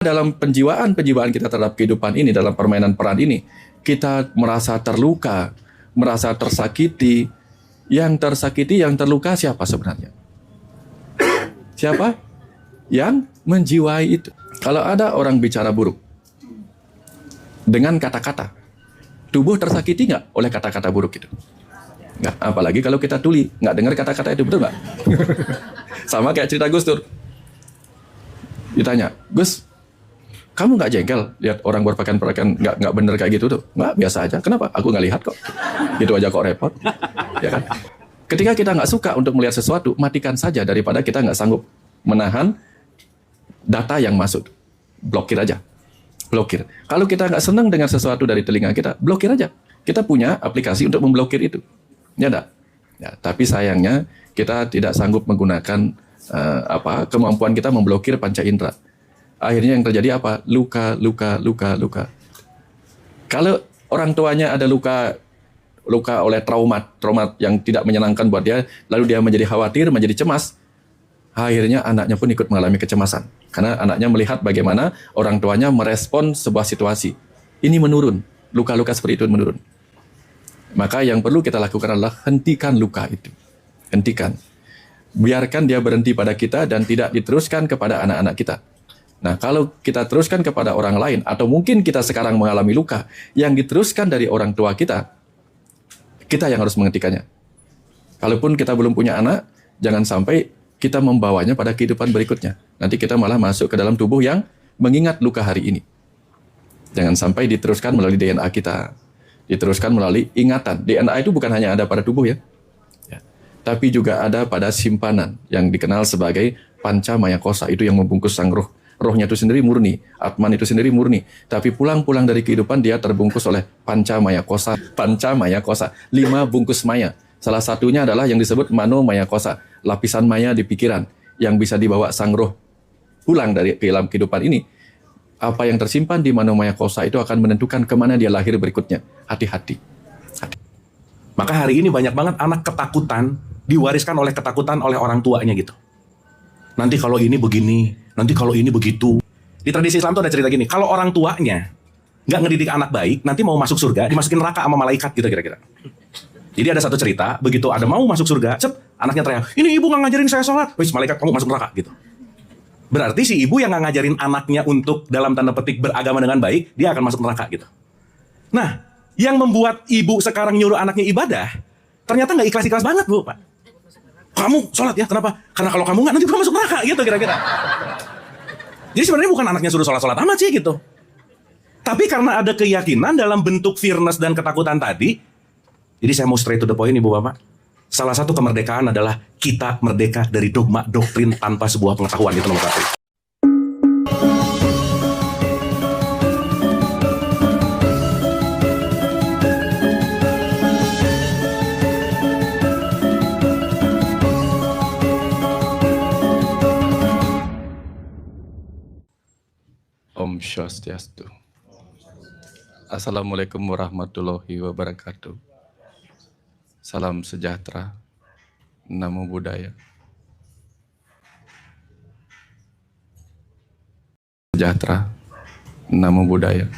Dalam penjiwaan kita terhadap kehidupan ini, dalam permainan peran ini, kita merasa terluka, merasa tersakiti. Yang tersakiti, yang terluka siapa sebenarnya? Siapa? Yang menjiwai itu. Kalau ada orang bicara buruk dengan kata-kata, tubuh tersakiti nggak oleh kata-kata buruk itu? Nggak. Apalagi kalau kita tuli, nggak dengar kata-kata itu, betul nggak? Sama kayak cerita Gus Dur. Ditanya, Gus, kamu nggak jengkel lihat orang berpakaian nggak bener kayak gitu tuh? Nggak, biasa aja. Kenapa? Aku nggak lihat kok. Gitu aja kok repot. Ya kan? Ketika kita nggak suka untuk melihat sesuatu, matikan saja daripada kita nggak sanggup menahan data yang masuk. Blokir aja. Blokir. Kalau kita nggak senang dengan sesuatu dari telinga kita, blokir aja. Kita punya aplikasi untuk memblokir itu. Ya enggak? Ya, tapi sayangnya kita tidak sanggup menggunakan kemampuan kita memblokir panca indera. Akhirnya yang terjadi apa? Luka. Kalau orang tuanya ada luka oleh trauma yang tidak menyenangkan buat dia, lalu dia menjadi khawatir, menjadi cemas, akhirnya anaknya pun ikut mengalami kecemasan. Karena anaknya melihat bagaimana orang tuanya merespon sebuah situasi. Ini menurun, luka-luka seperti itu menurun. Maka yang perlu kita lakukan adalah hentikan luka itu. Hentikan. Biarkan dia berhenti pada kita dan tidak diteruskan kepada anak-anak kita. Nah, kalau kita teruskan kepada orang lain, atau mungkin kita sekarang mengalami luka yang diteruskan dari orang tua kita yang harus menghentikannya. Kalaupun kita belum punya anak, jangan sampai kita membawanya pada kehidupan berikutnya. Nanti kita malah masuk ke dalam tubuh yang mengingat luka hari ini. Jangan sampai diteruskan melalui DNA kita, diteruskan melalui ingatan. DNA itu bukan hanya ada pada tubuh ya, tapi juga ada pada simpanan yang dikenal sebagai panca maya kosa, itu yang membungkus sang roh. Rohnya itu sendiri murni, Atman itu sendiri murni. Tapi pulang-pulang dari kehidupan dia terbungkus oleh panca maya kosa. Panca maya kosa, 5 bungkus maya. Salah satunya adalah yang disebut mano maya kosa, lapisan maya di pikiran yang bisa dibawa sang roh pulang dari dalam kehidupan ini. Apa yang tersimpan di mano maya kosa itu akan menentukan kemana dia lahir berikutnya. Hati-hati. Maka hari ini banyak banget anak ketakutan, diwariskan oleh ketakutan oleh orang tuanya gitu. Nanti kalau ini begini, nanti kalau ini begitu. Di tradisi Islam tuh ada cerita gini, kalau orang tuanya nggak ngedidik anak baik, nanti mau masuk surga, dimasukin neraka sama malaikat gitu kira-kira. Jadi ada satu cerita, begitu ada mau masuk surga, anaknya teriak, ini ibu nggak ngajarin saya sholat, wis malaikat kamu masuk neraka gitu. Berarti si ibu yang nggak ngajarin anaknya untuk dalam tanda petik beragama dengan baik, dia akan masuk neraka gitu. Nah, yang membuat ibu sekarang nyuruh anaknya ibadah, ternyata nggak ikhlas-ikhlas banget bu, Pak. Kamu sholat ya, kenapa? Karena kalau kamu nggak, nanti kamu masuk neraka gitu kira-kira. Jadi sebenarnya bukan anaknya suruh sholat-sholat amat sih gitu. Tapi karena ada keyakinan dalam bentuk fearness dan ketakutan tadi, jadi saya mau straight to the point ibu bapak. Salah satu kemerdekaan adalah kita merdeka dari dogma doktrin tanpa sebuah pengetahuan, itu nomor 1. Om Swastiastu. Assalamualaikum warahmatullahi wabarakatuh. Salam sejahtera. Namo Buddhaya. Sejahtera. Namo Buddhaya.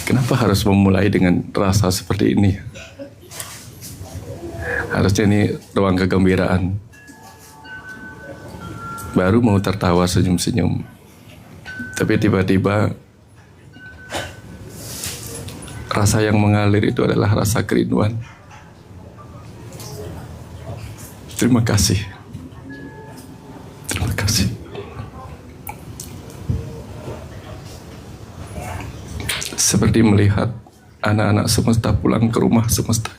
Kenapa harus memulai dengan rasa seperti ini? Harusnya ini ruang kegembiraan. Baru mau tertawa senyum-senyum. Tapi tiba-tiba rasa yang mengalir itu adalah rasa kerinduan. Terima kasih. Terima kasih. Seperti melihat anak-anak semesta pulang ke rumah semestanya.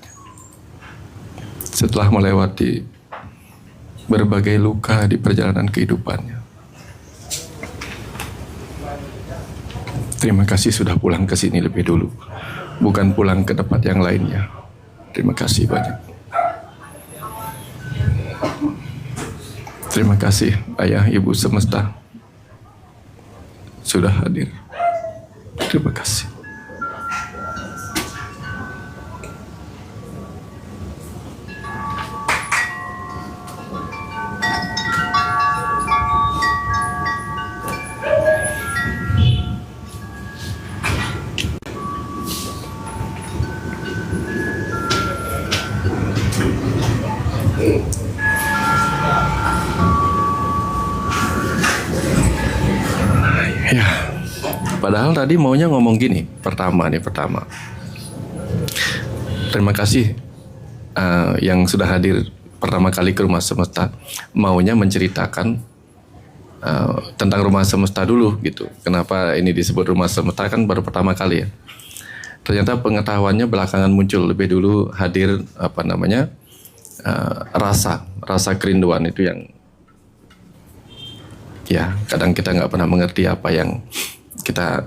Setelah melewati berbagai luka di perjalanan kehidupannya. Terima kasih sudah pulang ke sini lebih dulu, bukan pulang ke tempat yang lainnya. Terima kasih banyak. Terima kasih Ayah Ibu semesta sudah hadir. Terima kasih. Ya, padahal tadi maunya ngomong gini. Pertama. Terima kasih yang sudah hadir pertama kali ke Rumah Semesta. Maunya menceritakan tentang Rumah Semesta dulu gitu. Kenapa ini disebut Rumah Semesta, kan baru pertama kali ya. Ternyata pengetahuannya belakangan muncul. Lebih dulu hadir rasa kerinduan itu yang ya kadang kita nggak pernah mengerti apa yang kita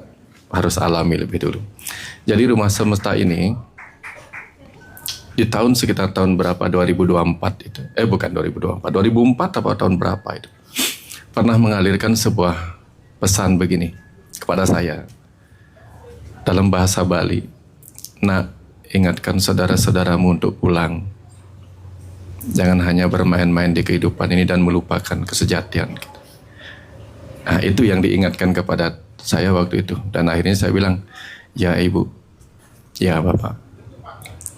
harus alami lebih dulu. Jadi Rumah Semesta ini di sekitar tahun berapa, 2024 itu, bukan 2024, 2004 apa tahun berapa itu, pernah mengalirkan sebuah pesan begini kepada saya dalam bahasa Bali. Nak, ingatkan saudara-saudaramu untuk pulang. Jangan hanya bermain-main di kehidupan ini dan melupakan kesejatian. Nah, itu yang diingatkan kepada saya waktu itu. Dan akhirnya saya bilang, ya Ibu, ya Bapak.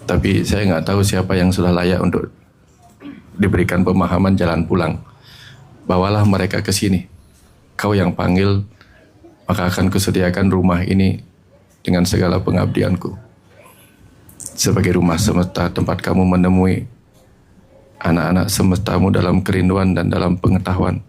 Tapi saya nggak tahu siapa yang sudah layak untuk diberikan pemahaman jalan pulang. Bawalah mereka ke sini. Kau yang panggil, maka akan kusediakan rumah ini dengan segala pengabdianku. Sebagai rumah semesta, tempat kamu menemui anak-anak semestamu dalam kerinduan dan dalam pengetahuan.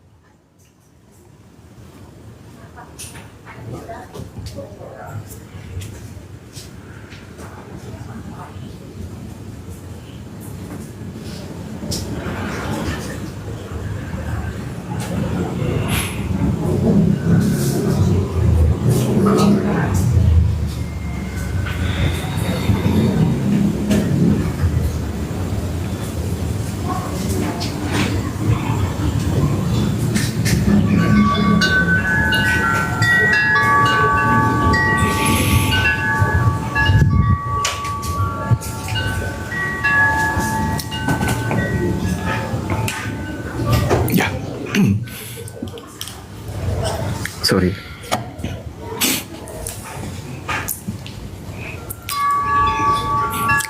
Ya, sorry.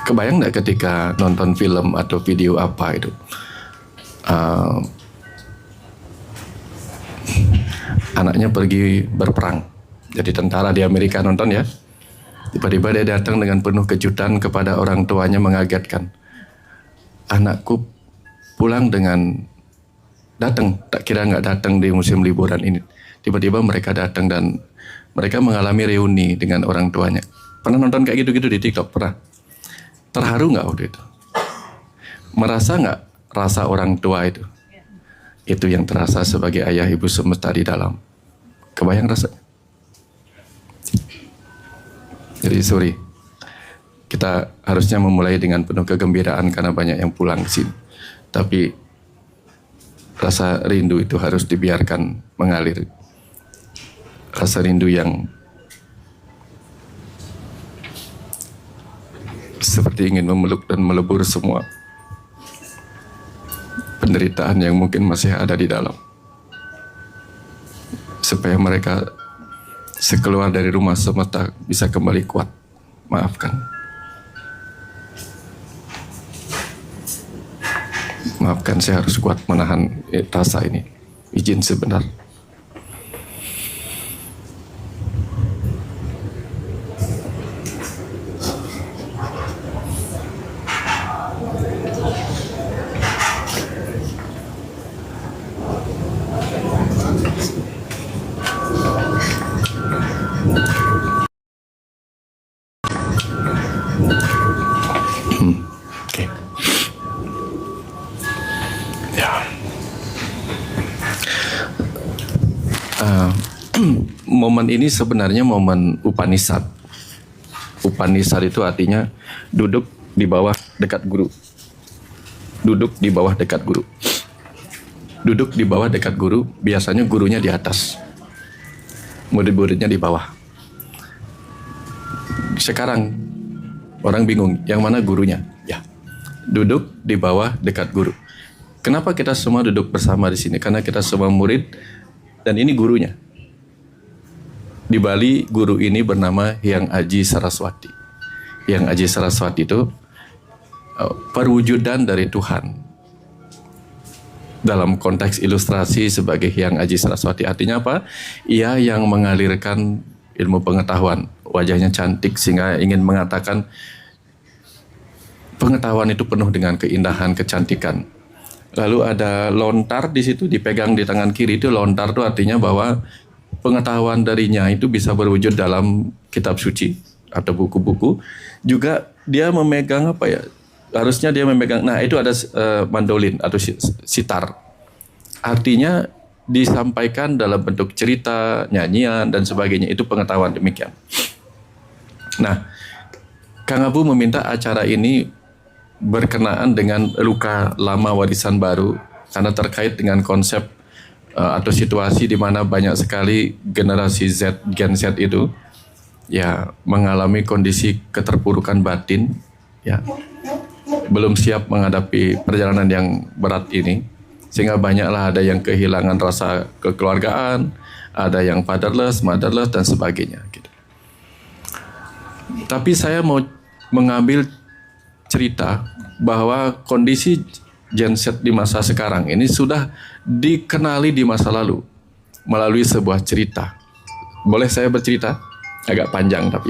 Kebayang nggak ketika nonton film atau video apa itu, anaknya pergi berperang, jadi tentara di Amerika, nonton ya. Tiba-tiba dia datang dengan penuh kejutan kepada orang tuanya, mengagetkan. Anakku pulang dengan datang, tak kira nggak datang di musim liburan ini. Tiba-tiba mereka datang dan mereka mengalami reuni dengan orang tuanya. Pernah nonton kayak gitu-gitu di TikTok? Pernah? Terharu nggak waktu itu? Merasa nggak rasa orang tua itu? Itu yang terasa sebagai ayah ibu semesta di dalam. Kebayang rasa? Jadi sorry, kita harusnya memulai dengan penuh kegembiraan karena banyak yang pulang ke sini. Tapi rasa rindu itu harus dibiarkan mengalir. Rasa rindu yang seperti ingin memeluk dan melebur semua penderitaan yang mungkin masih ada di dalam. Supaya mereka sekeluar dari rumah semesta bisa kembali kuat. Maafkan. Maafkan, saya harus kuat menahan rasa ini. Izin sebentar. Oke. Ya. Momen ini sebenarnya momen Upanishad. Upanishad itu artinya duduk di bawah dekat guru. Duduk di bawah dekat guru. Duduk di bawah dekat guru, biasanya gurunya di atas. Murid-muridnya di bawah. Sekarang orang bingung, yang mana gurunya? Ya, duduk di bawah dekat guru. Kenapa kita semua duduk bersama di sini? Karena kita semua murid dan ini gurunya. Di Bali, guru ini bernama Hyang Aji Saraswati. Hyang Aji Saraswati itu perwujudan dari Tuhan. dalam konteks ilustrasi sebagai Hyang Aji Saraswati. Artinya apa? Ia yang mengalirkan ilmu pengetahuan. Wajahnya cantik sehingga ingin mengatakan pengetahuan itu penuh dengan keindahan, kecantikan. Lalu ada lontar di situ dipegang di tangan kiri. Itu lontar itu artinya bahwa pengetahuan darinya itu bisa berwujud dalam kitab suci atau buku-buku. Juga dia memegang apa ya? Harusnya dia memegang. Nah, itu ada mandolin atau sitar. Artinya disampaikan dalam bentuk cerita, nyanyian dan sebagainya. Itu pengetahuan demikian. Nah, Kang Abu meminta acara ini berkenaan dengan luka lama warisan baru karena terkait dengan konsep atau situasi di mana banyak sekali generasi Z, Gen Z itu ya mengalami kondisi keterpurukan batin, ya belum siap menghadapi perjalanan yang berat ini, sehingga banyaklah ada yang kehilangan rasa kekeluargaan, ada yang fatherless, motherless dan sebagainya gitu. Tapi saya mau mengambil cerita bahwa kondisi Gen Z di masa sekarang ini sudah dikenali di masa lalu melalui sebuah cerita. Boleh saya bercerita? Agak panjang tapi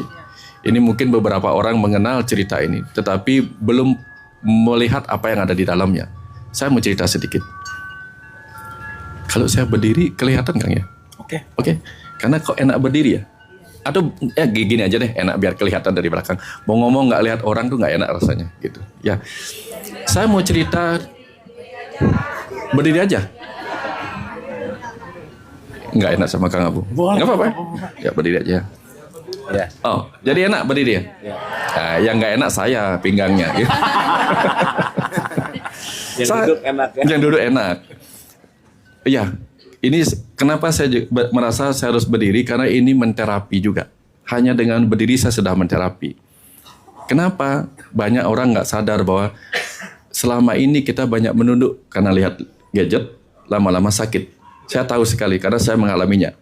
ini mungkin beberapa orang mengenal cerita ini tetapi belum melihat apa yang ada di dalamnya. Saya mau cerita sedikit. Kalau saya berdiri kelihatan Kang ya? Oke. Karena kok enak berdiri ya? Atau ya gini aja deh, enak biar kelihatan dari belakang. Mau ngomong nggak lihat orang tuh nggak enak rasanya gitu. Ya, saya mau cerita berdiri aja. Nggak enak sama Kang Abu. Nggak apa-apa. Ya berdiri aja. Ya. Oh, jadi enak berdiri ya? Nah, yang nggak enak saya pinggangnya. Gitu. Yang duduk enak ya. Yang duduk enak. Iya. Ini kenapa saya merasa saya harus berdiri, karena ini menterapi juga. Hanya dengan berdiri saya sudah menterapi. Kenapa? Banyak orang nggak sadar bahwa selama ini kita banyak menunduk karena lihat gadget, lama-lama sakit. Saya tahu sekali karena saya mengalaminya.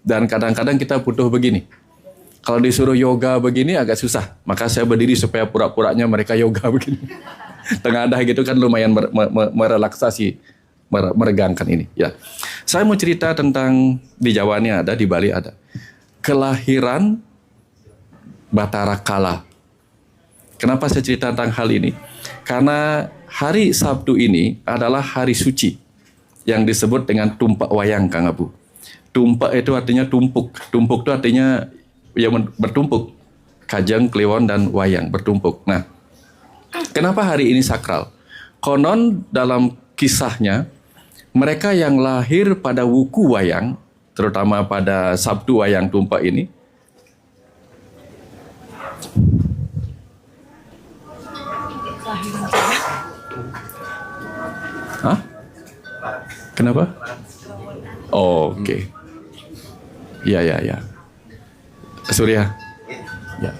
Dan kadang-kadang kita butuh begini. Kalau disuruh yoga begini agak susah. Maka saya berdiri supaya pura-puranya mereka yoga begini. Tengadah gitu kan lumayan merelaksasi, meregangkan ini. Ya, saya mau cerita tentang di Jawa ini ada, di Bali ada kelahiran Batara Kala. Kenapa saya cerita tentang hal ini? Karena hari Sabtu ini adalah hari suci yang disebut dengan tumpak wayang, Kang Abu. Tumpak itu artinya tumpuk. Tumpuk itu artinya yang bertumpuk. Kajang, kliwon, dan wayang bertumpuk. Nah, kenapa hari ini sakral? Konon dalam kisahnya, mereka yang lahir pada wuku wayang, terutama pada Sabtu wayang tumpak ini, hah? Kenapa? Oh, oke. Ya. Surya. Ya.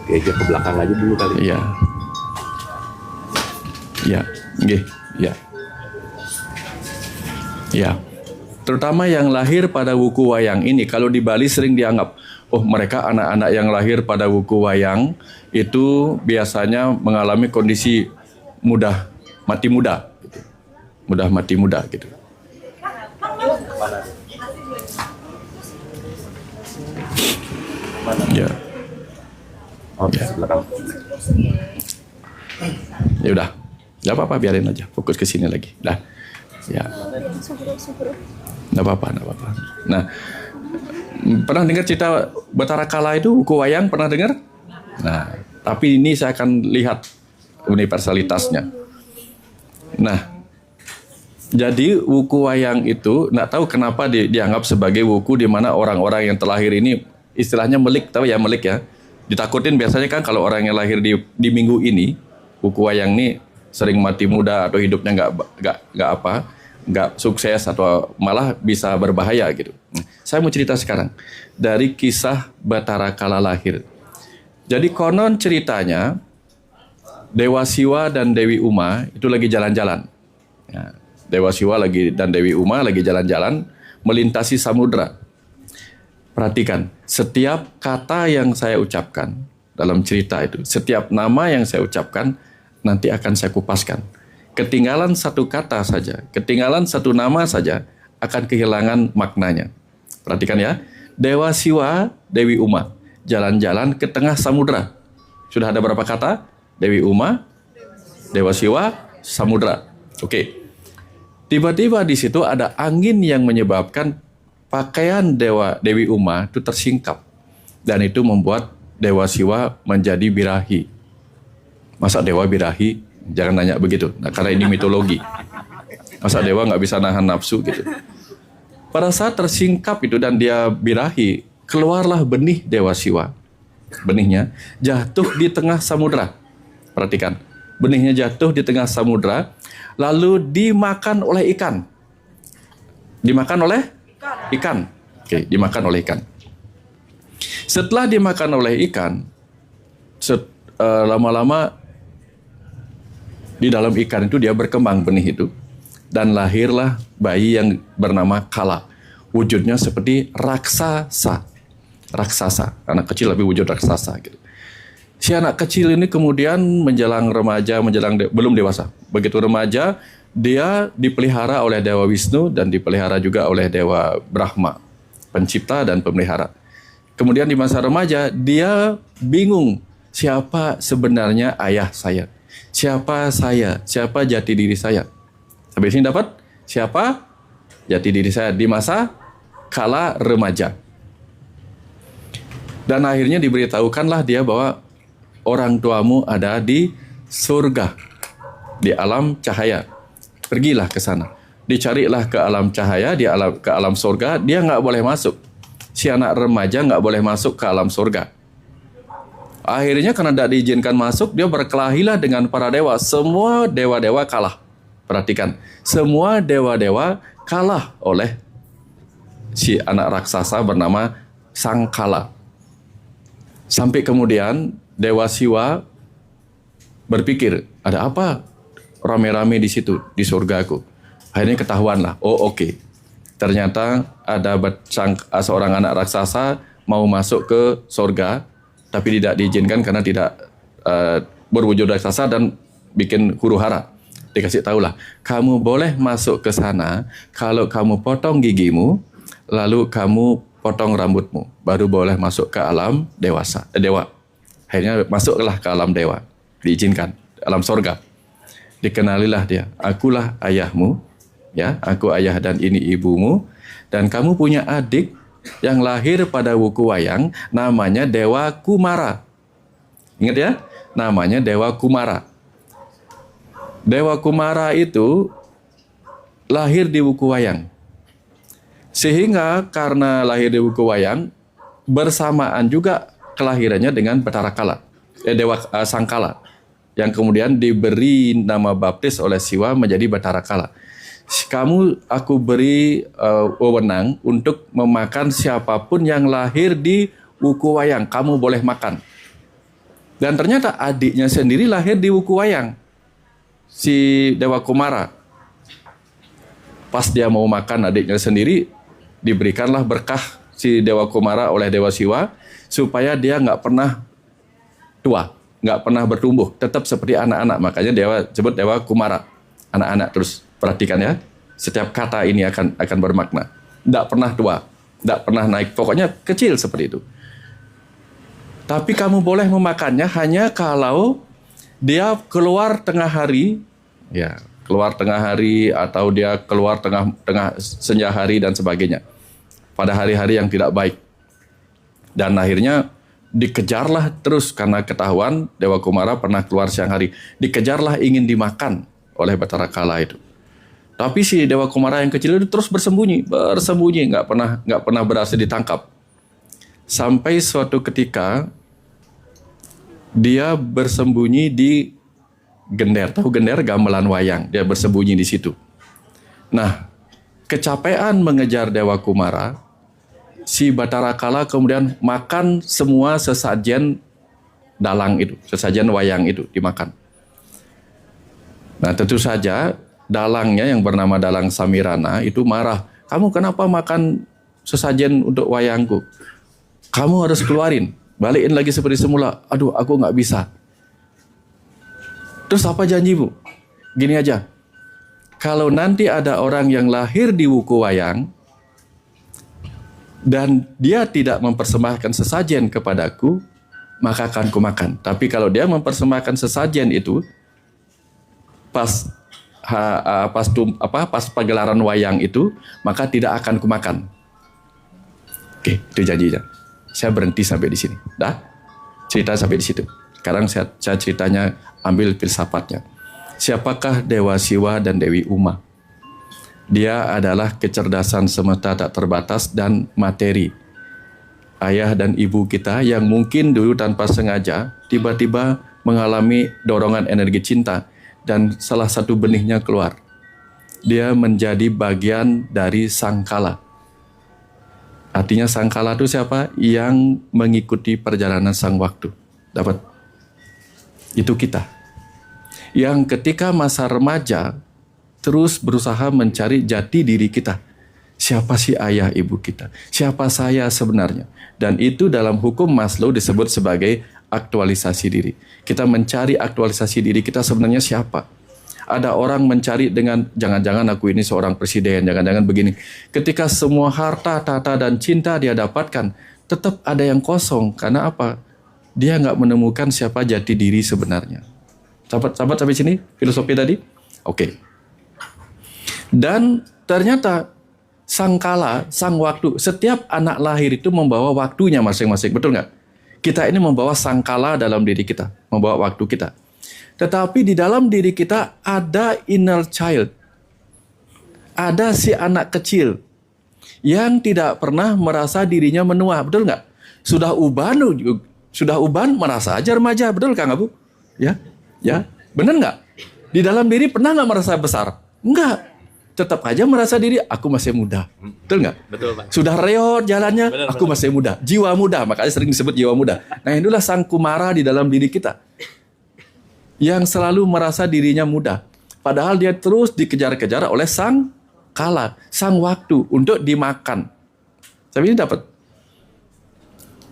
Oke, ke belakang aja dulu kali. Iya. Ya, nggih, ya. Ya. Terutama yang lahir pada wuku wayang ini, kalau di Bali sering dianggap, oh mereka anak-anak yang lahir pada wuku wayang itu biasanya mengalami kondisi mudah mati muda, gitu. Mudah mati muda gitu. Ya. Oh, ya. Belakang. Ya udah. Gak apa-apa, biarin aja. Fokus ke sini lagi. Dah. Ya. Gak apa-apa. Nah, pernah dengar cerita Batara Kala itu, wuku wayang, pernah dengar? Nah, tapi ini saya akan lihat universalitasnya. Nah, jadi wuku wayang itu, nggak tahu kenapa dianggap sebagai wuku di mana orang-orang yang terlahir ini istilahnya melik, tahu ya melik ya? Ditakutin biasanya kan kalau orang yang lahir di minggu ini, wuku wayang ini sering mati muda atau hidupnya nggak sukses atau malah bisa berbahaya gitu. Saya mau cerita sekarang dari kisah Batara Kala lahir. Jadi konon ceritanya Dewa Siwa dan Dewi Uma itu lagi jalan-jalan. Ya, Dewa Siwa dan Dewi Uma lagi jalan-jalan melintasi samudra. Perhatikan, setiap kata yang saya ucapkan dalam cerita itu, setiap nama yang saya ucapkan nanti akan saya kupaskan. Ketinggalan satu kata saja, ketinggalan satu nama saja, akan kehilangan maknanya. Perhatikan ya, Dewa Siwa, Dewi Uma, jalan-jalan ke tengah samudra. Sudah ada berapa kata? Dewi Uma, Dewa Siwa, samudra. Oke. Tiba-tiba di situ ada angin yang menyebabkan pakaian Dewi Uma itu tersingkap. Dan itu membuat Dewa Siwa menjadi birahi. Masa dewa birahi? Jangan nanya begitu. Nah, karena ini mitologi. Masa dewa nggak bisa nahan nafsu gitu. Pada saat tersingkap itu dan dia birahi, keluarlah benih Dewa Siwa. Benihnya jatuh di tengah samudra. Perhatikan, benihnya jatuh di tengah samudra, lalu dimakan oleh ikan. Dimakan oleh ikan. Oke, dimakan oleh ikan. Setelah dimakan oleh ikan, lama-lama di dalam ikan itu dia berkembang benih itu. Dan lahirlah bayi yang bernama Kala. Wujudnya seperti raksasa. Raksasa. Anak kecil lebih wujud raksasa gitu. Si anak kecil ini kemudian menjelang remaja, belum dewasa. Begitu remaja, dia dipelihara oleh Dewa Wisnu dan dipelihara juga oleh Dewa Brahma, pencipta dan pemelihara. Kemudian di masa remaja, dia bingung siapa sebenarnya ayah saya. Siapa saya? Siapa jati diri saya? Sampai sini dapat? Siapa jati diri saya di masa kala remaja. Dan akhirnya diberitahukanlah dia bahwa orang tuamu ada di surga, di alam cahaya. Pergilah ke sana. Dicarilah ke alam cahaya, ke alam surga. Dia nggak boleh masuk. Si anak remaja nggak boleh masuk ke alam surga. Akhirnya karena tidak diizinkan masuk, dia berkelahilah dengan para dewa. Semua dewa-dewa kalah. Perhatikan, semua dewa-dewa kalah oleh si anak raksasa bernama Sangkala. Sampai kemudian Dewa Siwa berpikir, ada apa rame-rame di situ, di surgaku? Akhirnya ketahuanlah, oh oke. Ternyata ada seorang anak raksasa mau masuk ke surga, tapi tidak diizinkan karena tidak berwujud raksasa dan bikin huru-hara. Dikasih tahulah, kamu boleh masuk ke sana kalau kamu potong gigimu, lalu kamu potong rambutmu, baru boleh masuk ke alam dewa. Akhirnya masuklah ke alam dewa, diizinkan, alam surga. Dikenalilah dia, akulah ayahmu, ya, aku ayah dan ini ibumu, dan kamu punya adik yang lahir pada Wuku Wayang, namanya Dewa Kumara. Ingat ya, namanya Dewa Kumara. Dewa Kumara itu lahir di Wuku Wayang. Sehingga karena lahir di Wuku Wayang, bersamaan juga kelahirannya dengan Bathara Kala, Dewa Sangkala, yang kemudian diberi nama baptis oleh Siwa menjadi Bathara Kala. Aku beri wewenang untuk memakan siapapun yang lahir di Wuku Wayang. Kamu boleh makan. Dan ternyata adiknya sendiri lahir di Wuku Wayang, si Dewa Kumara. Pas dia mau makan adiknya sendiri, diberikanlah berkah si Dewa Kumara oleh Dewa Siwa, supaya dia nggak pernah tua, nggak pernah bertumbuh, tetap seperti anak-anak. Makanya Dewa sebut Dewa Kumara, anak-anak terus. Perhatikan ya, setiap kata ini akan bermakna. Nggak pernah tua, nggak pernah naik, pokoknya kecil seperti itu. Tapi kamu boleh memakannya hanya kalau dia keluar tengah hari, ya, keluar tengah hari atau dia keluar tengah senja hari dan sebagainya, pada hari-hari yang tidak baik. Dan akhirnya dikejarlah terus karena ketahuan Dewa Kumara pernah keluar siang hari. Dikejarlah ingin dimakan oleh Bathara Kala itu. Tapi si Dewa Kumara yang kecil itu terus bersembunyi, nggak pernah berhasil ditangkap. Sampai suatu ketika dia bersembunyi di gender, tahu gender, gamelan wayang. Dia bersembunyi di situ. Nah, kecapean mengejar Dewa Kumara, si Bathara Kala kemudian makan semua sesajen dalang itu, sesajen wayang itu dimakan. Nah, tentu saja dalangnya yang bernama Dalang Samirana itu marah. Kamu kenapa makan sesajen untuk wayangku? Kamu harus keluarin, balikin lagi seperti semula. Aduh, aku nggak bisa. Terus apa janjimu? Gini aja, kalau nanti ada orang yang lahir di Wuku Wayang dan dia tidak mempersembahkan sesajen kepadaku, maka akan kumakan. Tapi kalau dia mempersembahkan sesajen itu pas pas pagelaran wayang itu, maka tidak akan kumakan. Oke, itu janjinya. Saya berhenti sampai di sini. Dah? Cerita sampai di situ. Sekarang saya ceritanya ambil filsafatnya. Siapakah Dewa Siwa dan Dewi Uma? Dia adalah kecerdasan semesta tak terbatas dan materi. Ayah dan ibu kita yang mungkin dulu tanpa sengaja tiba-tiba mengalami dorongan energi cinta dan salah satu benihnya keluar. Dia menjadi bagian dari sangkala. Artinya sangkala itu siapa? Yang mengikuti perjalanan sang waktu. Dapat? Itu kita. Yang ketika masa remaja terus berusaha mencari jati diri kita. Siapa sih ayah ibu kita? Siapa saya sebenarnya? Dan itu dalam hukum Maslow disebut sebagai aktualisasi diri. Kita mencari aktualisasi diri kita sebenarnya siapa? Ada orang mencari dengan jangan-jangan aku ini seorang presiden, jangan-jangan begini. Ketika semua harta, tata, dan cinta dia dapatkan, tetap ada yang kosong. Karena apa? Dia nggak menemukan siapa jati diri sebenarnya. Sahabat sampai sini filosofi tadi? Oke. Dan ternyata sangkala, sang waktu, setiap anak lahir itu membawa waktunya masing-masing, betul nggak? Kita ini membawa sangkala dalam diri kita, membawa waktu kita. Tetapi di dalam diri kita ada inner child. Ada si anak kecil yang tidak pernah merasa dirinya menua, betul nggak? Sudah uban merasa aja remaja, betul Kang Abu? Ya, benar nggak? Di dalam diri pernah nggak merasa besar? Enggak. Tetap aja merasa diri, aku masih muda. Betul nggak? Betul, Pak. Sudah reot jalannya, Benar, aku masih muda. Jiwa muda, makanya sering disebut jiwa muda. Nah, itulah sang kumara di dalam diri kita. Yang selalu merasa dirinya muda. Padahal dia terus dikejar-kejar oleh sang kala, sang waktu untuk dimakan. Tapi ini dapat.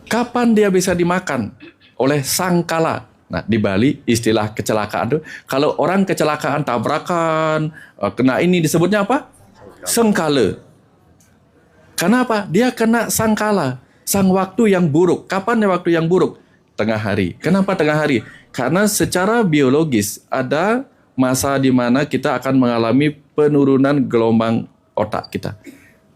Kapan dia bisa dimakan? Oleh sang kala. Nah, di Bali istilah kecelakaan itu, kalau orang kecelakaan, tabrakan, kena ini disebutnya apa? Sengkala. Karena apa? Dia kena sangkala, sang waktu yang buruk. Kapan ya waktu yang buruk? Tengah hari. Kenapa tengah hari? Karena secara biologis ada masa di mana kita akan mengalami penurunan gelombang otak kita.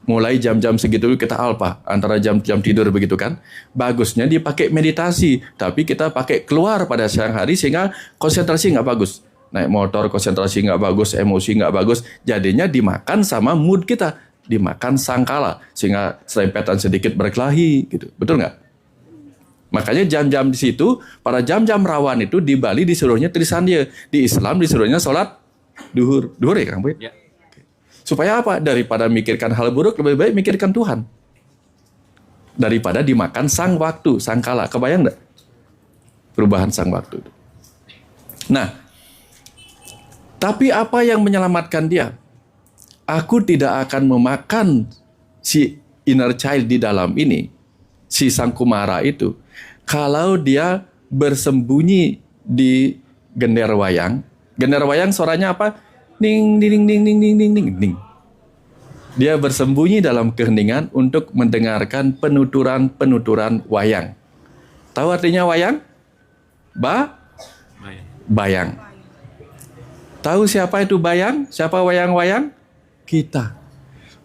Mulai jam-jam segitu kita alfa, antara jam-jam tidur begitu kan. Bagusnya dipakai meditasi, tapi kita pakai keluar pada siang hari sehingga konsentrasi nggak bagus. Naik motor konsentrasi nggak bagus, emosi nggak bagus, jadinya dimakan sama mood kita, dimakan sangkala sehingga serempetan sedikit berkelahi gitu. Betul nggak? Makanya jam-jam di situ, pada jam-jam rawan itu di Bali disuruhnya trisandia, di Islam disuruhnya sholat duhur. Duhur ya Kang Boy? Ya. Supaya apa? Daripada mikirkan hal buruk, lebih baik mikirkan Tuhan. Daripada dimakan sang waktu, sang kala. Kebayang enggak? Perubahan sang waktu. Nah, tapi apa yang menyelamatkan dia? Aku tidak akan memakan si inner child di dalam ini, si sang kumara itu, kalau dia bersembunyi di gender wayang. Gender wayang suaranya apa? Ning, ding, ding, ding, ding, ding, ding, ding. Dia bersembunyi dalam keheningan untuk mendengarkan penuturan-penuturan wayang. Tahu artinya wayang? Bayang. Tahu siapa itu bayang? Siapa wayang-wayang? Kita.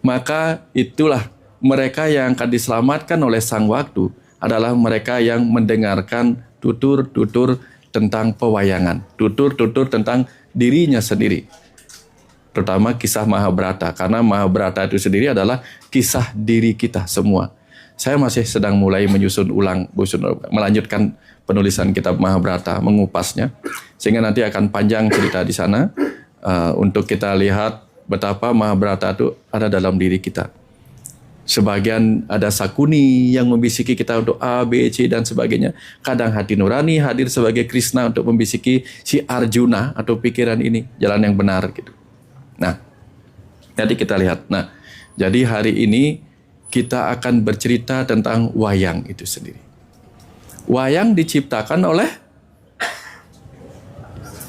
Maka itulah mereka yang akan diselamatkan oleh sang waktu adalah mereka yang mendengarkan tutur-tutur tentang pewayangan. Tutur-tutur tentang dirinya sendiri. Terutama kisah Mahabharata, karena Mahabharata itu sendiri adalah kisah diri kita semua. Saya masih sedang mulai melanjutkan penulisan kitab Mahabharata, mengupasnya, sehingga nanti akan panjang cerita di sana untuk kita lihat betapa Mahabharata itu ada dalam diri kita. Sebagian ada Sakuni yang membisiki kita untuk A, B, C, dan sebagainya. Kadang hati nurani hadir sebagai Krishna untuk membisiki si Arjuna atau pikiran ini, jalan yang benar gitu. Nah, jadi kita lihat. Nah, jadi hari ini kita akan bercerita tentang wayang itu sendiri. Wayang diciptakan oleh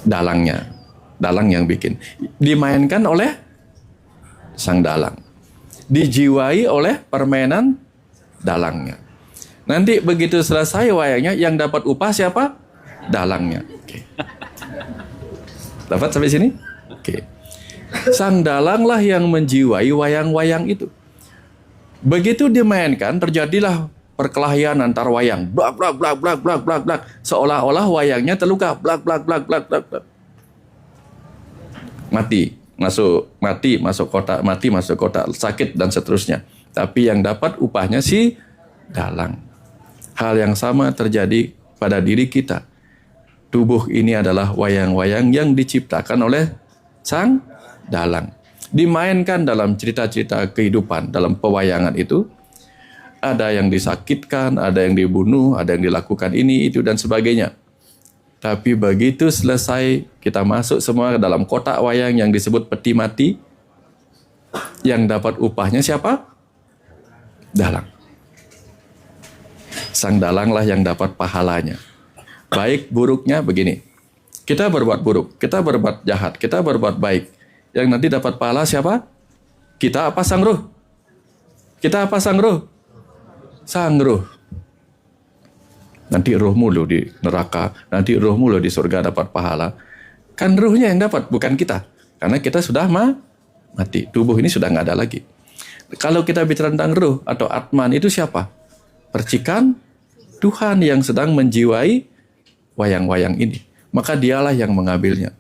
dalangnya. Dalang yang bikin. Dimainkan oleh sang dalang. Dijiwai oleh permainan dalangnya. Nanti begitu selesai wayangnya, yang dapat upah siapa? Dalangnya. Oke. Dapat sampai sini? Oke. Sang dalanglah yang menjiwai wayang-wayang itu. Begitu dimainkan, terjadilah perkelahian antar wayang. Blak, blak, blak, blak, blak, blak, blak. Seolah-olah wayangnya terluka. Blak, blak, blak, blak, blak, blak. Mati masuk kotak, sakit dan seterusnya. Tapi yang dapat upahnya si dalang. Hal yang sama terjadi pada diri kita. Tubuh ini adalah wayang-wayang yang diciptakan oleh sang dalang. Dimainkan dalam cerita-cerita kehidupan, dalam pewayangan itu. Ada yang disakitkan, ada yang dibunuh, ada yang dilakukan ini, itu, dan sebagainya. Tapi begitu selesai, kita masuk semua ke dalam kotak wayang yang disebut peti mati. Yang dapat upahnya siapa? Dalang. Sang dalanglah yang dapat pahalanya. Baik buruknya begini. Kita berbuat buruk, kita berbuat jahat, kita berbuat baik. Yang nanti dapat pahala siapa? Kita apa sang ruh? Kita apa sang ruh? Sang ruh. Nanti ruhmu lo di neraka, nanti ruhmu lo di surga dapat pahala. Kan ruhnya yang dapat, bukan kita. Karena kita sudah mati. Tubuh ini sudah nggak ada lagi. Kalau kita bicara tentang ruh atau atman, itu siapa? Percikan Tuhan yang sedang menjiwai wayang-wayang ini. Maka dialah yang mengambilnya.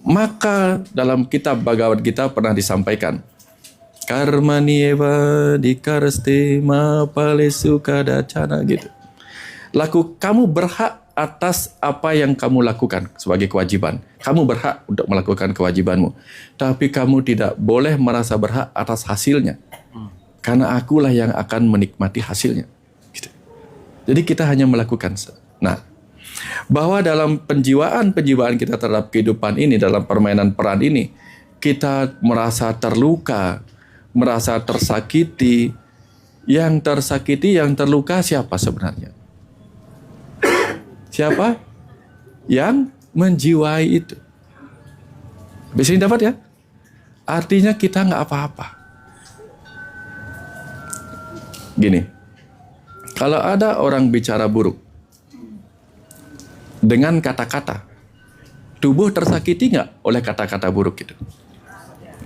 Maka dalam kitab Bhagavad Gita pernah disampaikan, Karmani eva dikarste ma palesu kadacana, gitu. Kamu berhak atas apa yang kamu lakukan sebagai kewajiban. Kamu berhak untuk melakukan kewajibanmu. Tapi kamu tidak boleh merasa berhak atas hasilnya. Karena akulah yang akan menikmati hasilnya. Gitu. Jadi kita hanya melakukan. Nah, bahwa dalam penjiwaan kita terhadap kehidupan ini, dalam permainan peran ini, kita merasa terluka, merasa tersakiti. Yang tersakiti, yang terluka siapa sebenarnya? Siapa? Yang menjiwai itu. Bisa dapat ya? Artinya kita nggak apa-apa. Gini, kalau ada orang bicara buruk dengan kata-kata, tubuh tersakiti nggak oleh kata-kata buruk itu?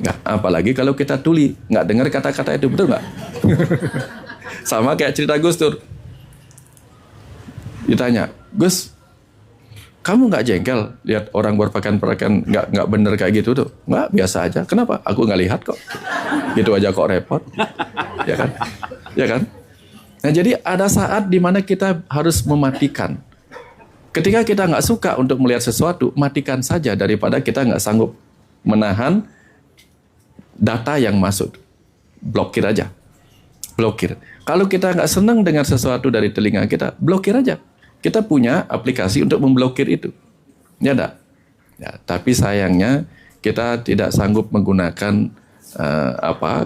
Nggak. Apalagi kalau kita tuli, nggak dengar kata-kata itu, betul nggak? Sama kayak cerita Gus Dur. Ditanya, Gus, kamu nggak jengkel lihat orang berpakaian nggak bener kayak gitu tuh? Nggak, biasa aja. Kenapa? Aku nggak lihat kok. Gitu aja kok repot. Ya kan? Ya kan? Nah, jadi ada saat di mana kita harus mematikan. Ketika kita nggak suka untuk melihat sesuatu, matikan saja daripada kita nggak sanggup menahan data yang masuk. Blokir aja. Blokir. Kalau kita nggak senang dengan sesuatu dari telinga kita, blokir aja. Kita punya aplikasi untuk memblokir itu. Ya enggak? Ya, tapi sayangnya kita tidak sanggup menggunakan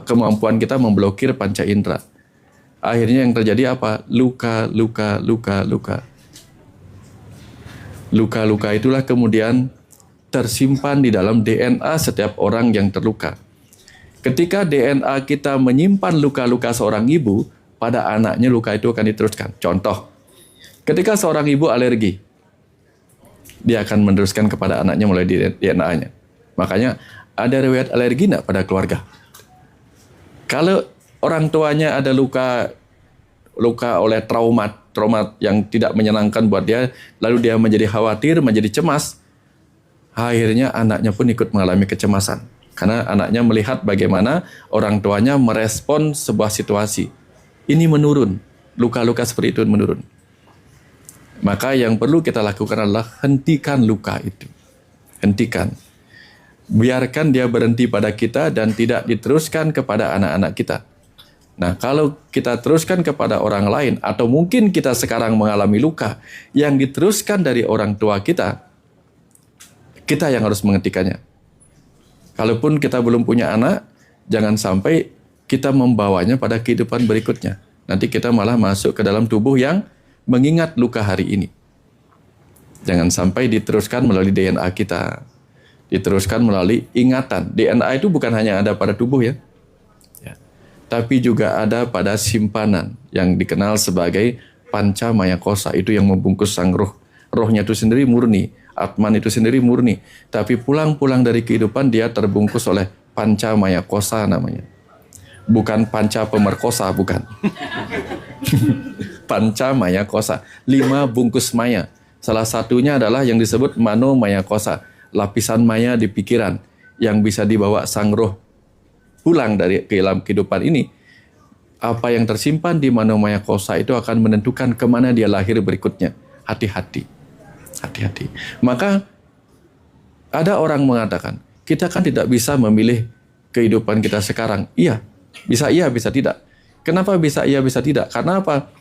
kemampuan kita memblokir panca indera. Akhirnya yang terjadi apa? Luka. Luka-luka itulah kemudian tersimpan di dalam DNA setiap orang yang terluka. Ketika DNA kita menyimpan luka-luka seorang ibu, pada anaknya luka itu akan diteruskan. Contoh, ketika seorang ibu alergi, dia akan meneruskan kepada anaknya mulai di DNA-nya. Makanya ada riwayat alergi enggak pada keluarga? Kalau orang tuanya ada luka oleh trauma yang tidak menyenangkan buat dia, lalu dia menjadi khawatir, menjadi cemas, akhirnya anaknya pun ikut mengalami kecemasan. Karena anaknya melihat bagaimana orang tuanya merespon sebuah situasi. Ini menurun, luka-luka seperti itu menurun. Maka yang perlu kita lakukan adalah hentikan luka itu. Hentikan. Biarkan dia berhenti pada kita dan tidak diteruskan kepada anak-anak kita. Nah, kalau kita teruskan kepada orang lain, atau mungkin kita sekarang mengalami luka yang diteruskan dari orang tua kita, kita yang harus menghentikannya. Kalaupun kita belum punya anak, jangan sampai kita membawanya pada kehidupan berikutnya. Nanti kita malah masuk ke dalam tubuh yang mengingat luka hari ini. Jangan sampai diteruskan melalui DNA kita, diteruskan melalui ingatan. DNA itu bukan hanya ada pada tubuh ya, tapi juga ada pada simpanan yang dikenal sebagai panca maya kosa. Itu yang membungkus sang roh. Rohnya itu sendiri murni, Atman itu sendiri murni, tapi pulang-pulang dari kehidupan dia terbungkus oleh panca maya kosa namanya. Bukan panca pemerkosa, bukan. Panca maya kosa, 5 bungkus maya. Salah satunya adalah yang disebut mano maya kosa, lapisan maya di pikiran yang bisa dibawa sang roh pulang dari ke dalam kehidupan ini. Apa yang tersimpan di mano maya kosa itu akan menentukan kemana dia lahir berikutnya. Hati-hati. Hati-hati. Maka ada orang mengatakan, kita kan tidak bisa memilih kehidupan kita sekarang. Iya, bisa tidak. Kenapa bisa iya, bisa tidak? Karena apa?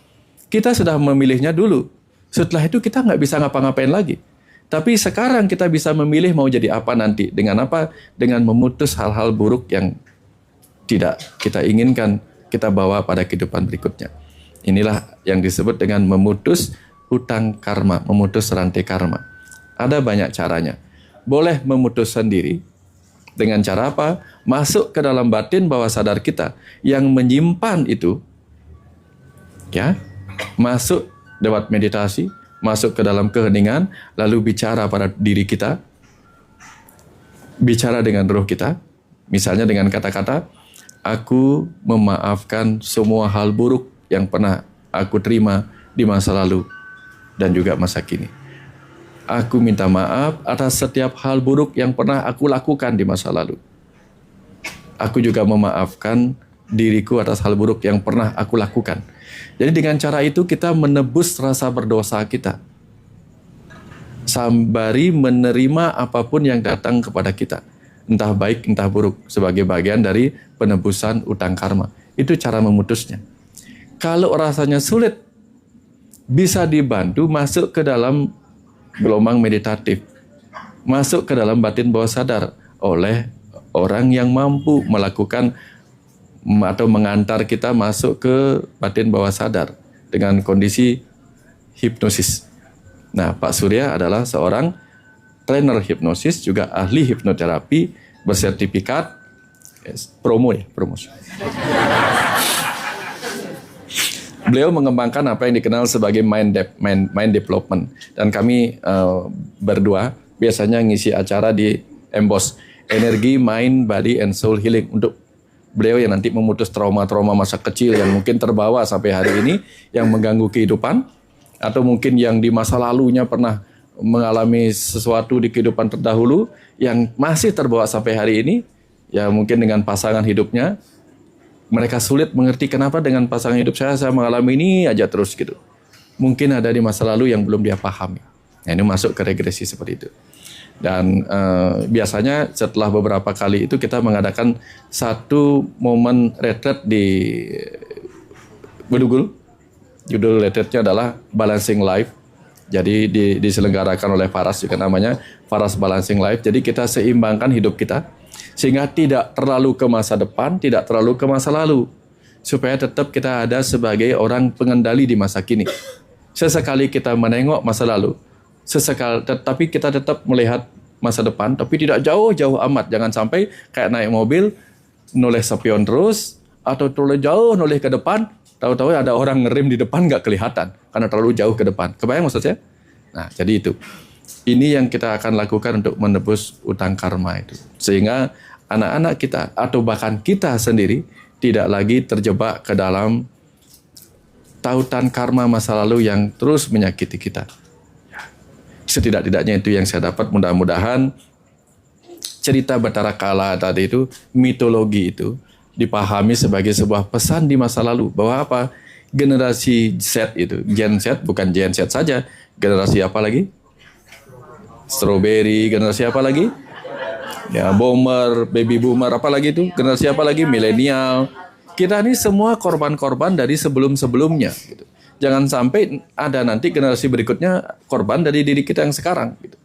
Kita sudah memilihnya dulu. Setelah itu kita nggak bisa ngapa-ngapain lagi. Tapi sekarang kita bisa memilih mau jadi apa nanti. Dengan apa? Dengan memutus hal-hal buruk yang tidak kita inginkan kita bawa pada kehidupan berikutnya. Inilah yang disebut dengan memutus hutang karma, memutus rantai karma. Ada banyak caranya. Boleh memutus sendiri. Dengan cara apa? Masuk ke dalam batin bawah sadar kita yang menyimpan itu. Ya, masuk lewat meditasi, masuk ke dalam keheningan, lalu bicara pada diri kita. Bicara dengan roh kita. Misalnya dengan kata-kata, aku memaafkan semua hal buruk yang pernah aku terima di masa lalu dan juga masa kini. Aku minta maaf atas setiap hal buruk yang pernah aku lakukan di masa lalu. Aku juga memaafkan diriku atas hal buruk yang pernah aku lakukan. Jadi dengan cara itu kita menebus rasa berdosa kita. Sembari menerima apapun yang datang kepada kita. Entah baik, entah buruk. Sebagai bagian dari penebusan utang karma. Itu cara memutusnya. Kalau rasanya sulit, bisa dibantu masuk ke dalam gelombang meditatif. Masuk ke dalam batin bawah sadar oleh orang yang mampu melakukan atau mengantar kita masuk ke batin bawah sadar dengan kondisi hipnosis. Nah, Pak Surya adalah seorang trainer hipnosis, juga ahli hipnoterapi, bersertifikat, promosi. Beliau mengembangkan apa yang dikenal sebagai mind development. Dan kami berdua biasanya ngisi acara di Embos, Energi, Mind, Body, and Soul Healing. Untuk beliau yang nanti memutus trauma-trauma masa kecil yang mungkin terbawa sampai hari ini, yang mengganggu kehidupan, atau mungkin yang di masa lalunya pernah mengalami sesuatu di kehidupan terdahulu, yang masih terbawa sampai hari ini, ya mungkin dengan pasangan hidupnya, mereka sulit mengerti kenapa dengan pasangan hidup saya mengalami ini aja terus gitu. Mungkin ada di masa lalu yang belum dia pahami. Nah, ini masuk ke regresi seperti itu. Dan biasanya setelah beberapa kali itu kita mengadakan satu momen retreat di Bedugul. Judul retreatnya adalah Balancing Life. Jadi diselenggarakan oleh Faras, juga namanya Faras Balancing Life. Jadi kita seimbangkan hidup kita sehingga tidak terlalu ke masa depan, tidak terlalu ke masa lalu, supaya tetap kita ada sebagai orang pengendali di masa kini. Sesekali kita menengok masa lalu, tapi kita tetap melihat masa depan, tapi tidak jauh-jauh amat. Jangan sampai kayak naik mobil, noleh spion terus, atau terlalu jauh noleh ke depan, tahu-tahu ada orang ngerem di depan nggak kelihatan karena terlalu jauh ke depan. Kebayang maksud saya? Nah, jadi itu. Ini yang kita akan lakukan untuk menebus utang karma itu. Sehingga anak-anak kita atau bahkan kita sendiri tidak lagi terjebak ke dalam tautan karma masa lalu yang terus menyakiti kita. Setidak-tidaknya itu yang saya dapat. Mudah-mudahan cerita Batara Kala tadi itu, mitologi itu dipahami sebagai sebuah pesan di masa lalu. Bahwa apa? Generasi Z itu, Gen Z, bukan Gen Z saja. Generasi apa lagi? Strawberry, generasi apa lagi? Ya, boomer, baby boomer, apa lagi itu? Generasi apa lagi? Milenial. Kita ini semua korban-korban dari sebelum-sebelumnya. Gitu. Jangan sampai ada nanti generasi berikutnya korban dari diri kita yang sekarang. Gitu.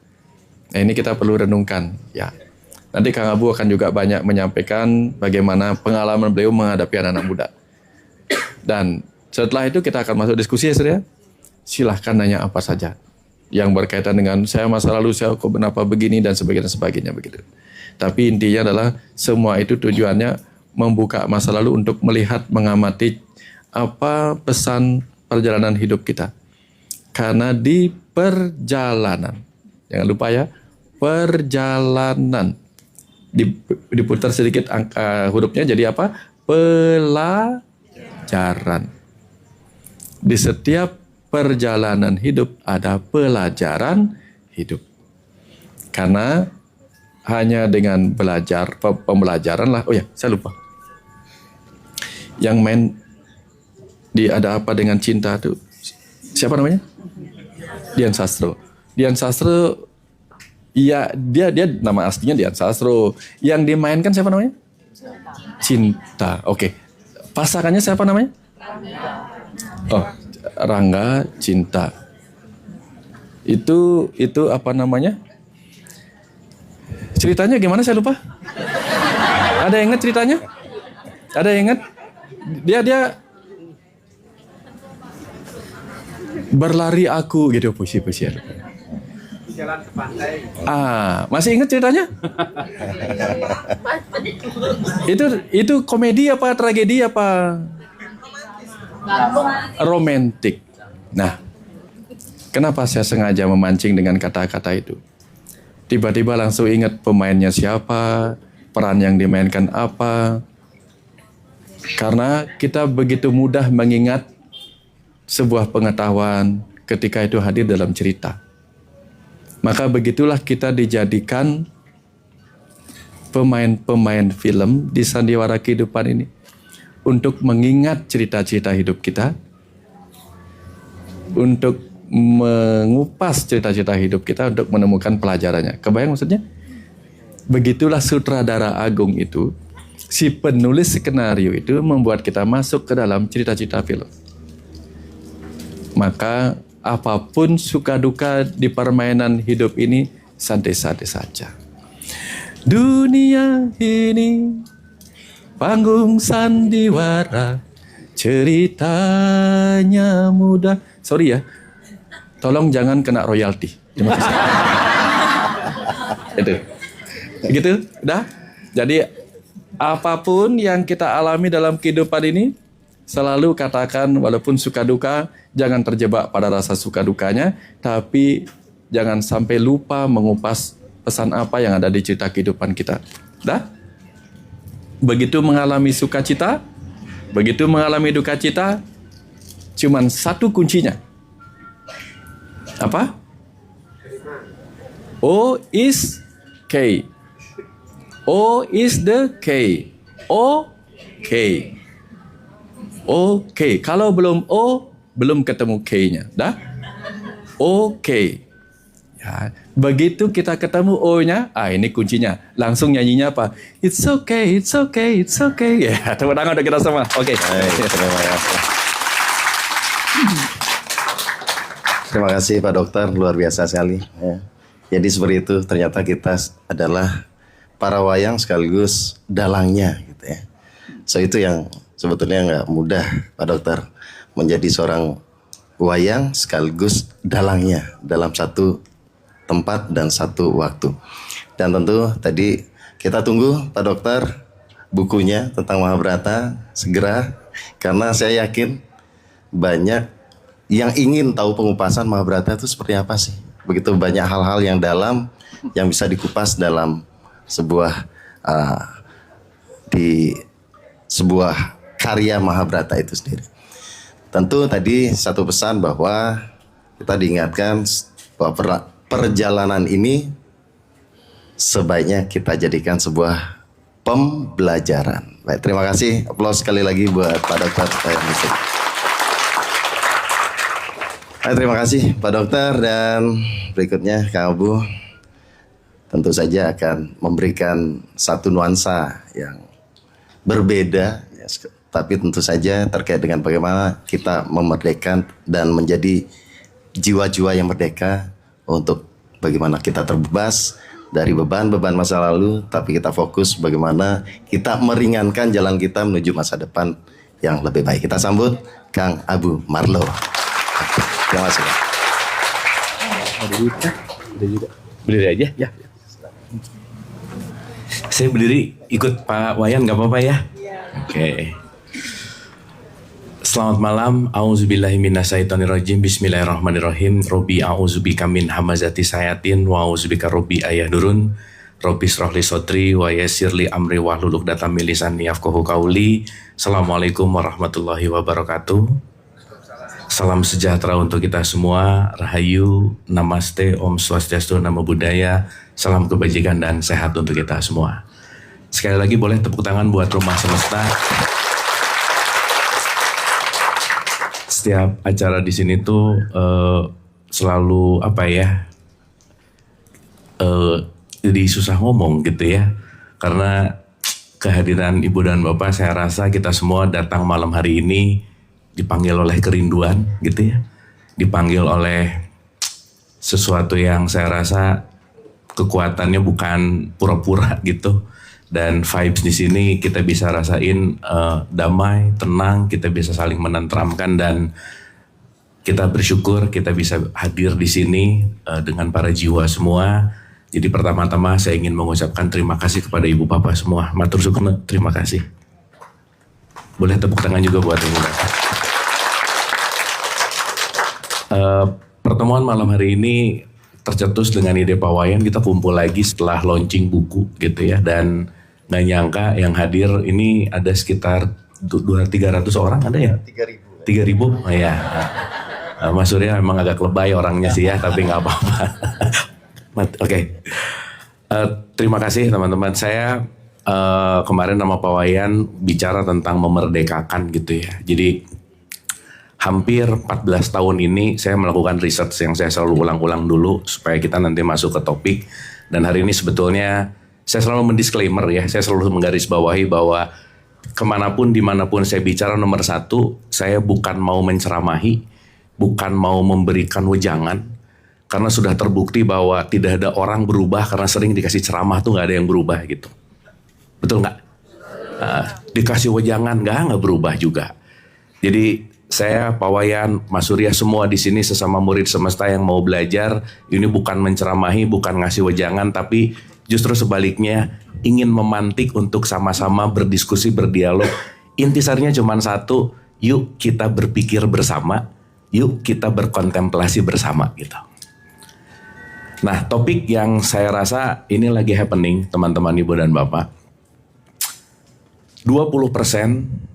Nah, ini kita perlu renungkan. Ya, nanti Kang Abu akan juga banyak menyampaikan bagaimana pengalaman beliau menghadapi anak-anak muda. Dan setelah itu kita akan masuk diskusi ya, Surya. Silahkan nanya apa saja. yang berkaitan dengan saya masa lalu saya kok kenapa begini dan sebagainya begitu. Tapi intinya adalah semua itu tujuannya membuka masa lalu untuk melihat, mengamati apa pesan perjalanan hidup kita. Karena di perjalanan, jangan lupa ya, perjalanan. Diputar sedikit angka hurufnya jadi apa? Pelajaran. Di setiap perjalanan hidup ada pelajaran hidup. Karena hanya dengan belajar, pembelajaran lah. Oh ya, saya lupa. Yang main di Ada Apa Dengan Cinta tuh siapa namanya? Dian Sastro. Dian Sastro, iya dia nama aslinya Dian Sastro. Yang dimainkan siapa namanya? Cinta. Oke. Pasangannya siapa namanya? Oh, Rangga Cinta. Itu apa namanya? Ceritanya gimana saya lupa. Ada yang ingat ceritanya? Ada yang ingat? Dia berlari aku gitu, puisi. Jalan ke pantai. Masih ingat ceritanya? Itu komedi apa tragedi apa? Romantik. Nah, kenapa saya sengaja memancing dengan kata-kata itu? Tiba-tiba langsung ingat pemainnya siapa, peran yang dimainkan apa. Karena kita begitu mudah mengingat sebuah pengetahuan ketika itu hadir dalam cerita. Maka begitulah kita dijadikan pemain-pemain film di sandiwara kehidupan ini. Untuk mengingat cerita-cerita hidup kita. Untuk mengupas cerita-cerita hidup kita untuk menemukan pelajarannya. Kebayang maksudnya? Begitulah sutradara agung itu, si penulis skenario itu membuat kita masuk ke dalam cerita-cerita film. Maka apapun suka duka di permainan hidup ini santai-santai saja. Dunia ini panggung sandiwara, ceritanya mudah. Sorry ya, tolong jangan kena royalti. Terima kasih. Itu, gitu, udah. Jadi apapun yang kita alami dalam kehidupan ini, selalu katakan walaupun suka duka, jangan terjebak pada rasa suka dukanya, tapi jangan sampai lupa mengupas pesan apa yang ada di cerita kehidupan kita. Dah? Begitu mengalami sukacita, begitu mengalami duka cita, cuman satu kuncinya. Apa? O is K. O is the K. O-K. Oke, kalau belum O, belum ketemu K-nya. Dah? Oke. Ya, begitu kita ketemu O-nya, ini kuncinya. Langsung nyanyinya apa? It's okay, it's okay, it's okay. Ya, tepuk tangan untuk kita semua. Oke. Terima kasih. Terima kasih Pak Dokter, luar biasa sekali. Ya. Jadi seperti itu, ternyata kita adalah para wayang sekaligus dalangnya, gitu ya. So itu yang sebetulnya nggak mudah Pak Dokter, menjadi seorang wayang sekaligus dalangnya dalam satu tempat dan satu waktu. Dan tentu tadi kita tunggu Pak Dokter bukunya tentang Mahabharata segera, karena saya yakin banyak yang ingin tahu pengupasan Mahabharata itu seperti apa sih. Begitu banyak hal-hal yang dalam yang bisa dikupas dalam sebuah di sebuah karya Mahabharata itu sendiri. Tentu tadi satu pesan bahwa kita diingatkan bahwa perjalanan ini sebaiknya kita jadikan sebuah pembelajaran. Baik, terima kasih. Aplaus sekali lagi buat Pak Dokter. Terima kasih Pak Dokter, dan berikutnya Kang Abu tentu saja akan memberikan satu nuansa yang berbeda, ya, tapi tentu saja terkait dengan bagaimana kita memerdekakan dan menjadi jiwa-jiwa yang merdeka untuk bagaimana kita terbebas dari beban-beban masa lalu, tapi kita fokus bagaimana kita meringankan jalan kita menuju masa depan yang lebih baik. Kita sambut Kang Abu Marlo. Terima kasih. Berdiri aja ya. Saya berdiri ikut Pak Wayan nggak apa-apa ya? Oke. Selamat malam. A'udzubillahi minasyaitonirrajim. Bismillahirrahmanirrahim. Robbi a'udzubika min hamazati sayatin wa a'udzubika robbi ayahdurun. Robbi shrahli sodri wa yassirli amri wahlul 'uqdatam min lisani yafqahu qauli. Assalamualaikum warahmatullahi wabarakatuh. Salam sejahtera untuk kita semua. Rahayu, namaste, Om Swastiastu, Namo Buddhaya. Salam kebajikan dan sehat untuk kita semua. Sekali lagi boleh tepuk tangan buat Rumah Semesta. Setiap acara di sini tuh selalu jadi susah ngomong gitu ya. Karena kehadiran Ibu dan Bapak, saya rasa kita semua datang malam hari ini dipanggil oleh kerinduan gitu ya. Dipanggil oleh sesuatu yang saya rasa kekuatannya bukan pura-pura gitu. Dan vibes di sini kita bisa rasain damai, tenang, kita bisa saling menenteramkan dan kita bersyukur kita bisa hadir di sini dengan para jiwa semua. Jadi pertama-tama saya ingin mengucapkan terima kasih kepada Ibu Bapak semua. Matur syukur, terima kasih. Boleh tepuk tangan juga buat Ibu Bapak. Pertemuan malam hari ini tercetus dengan ide Pak Wayan, kita kumpul lagi setelah launching buku gitu ya, dan nggak nyangka yang hadir ini ada sekitar 300 orang ada ya? 3.000. Oh ya. Mas Surya memang agak lebay orangnya sih ya, tapi nggak apa-apa. Oke. Terima kasih teman-teman. Saya kemarin sama Pak Wayan bicara tentang memerdekakan gitu ya. Jadi hampir 14 tahun ini saya melakukan research yang saya selalu ulang-ulang dulu supaya kita nanti masuk ke topik. Dan hari ini sebetulnya saya selalu mendisklaimer ya, saya selalu menggarisbawahi bahwa kemanapun dimanapun saya bicara nomor satu, saya bukan mau menceramahi, bukan mau memberikan wejangan, karena sudah terbukti bahwa tidak ada orang berubah karena sering dikasih ceramah tuh nggak ada yang berubah gitu. Betul nggak? Dikasih wejangan nggak berubah juga. Jadi saya, Pak Wayan, Mas Surya, semua di sini sesama murid semesta yang mau belajar, ini bukan menceramahi, bukan ngasih wejangan, tapi justru sebaliknya ingin memantik untuk sama-sama berdiskusi, berdialog. Intisarinya cuma satu, yuk kita berpikir bersama, yuk kita berkontemplasi bersama gitu. Nah, topik yang saya rasa ini lagi happening, teman-teman Ibu dan Bapak. 20%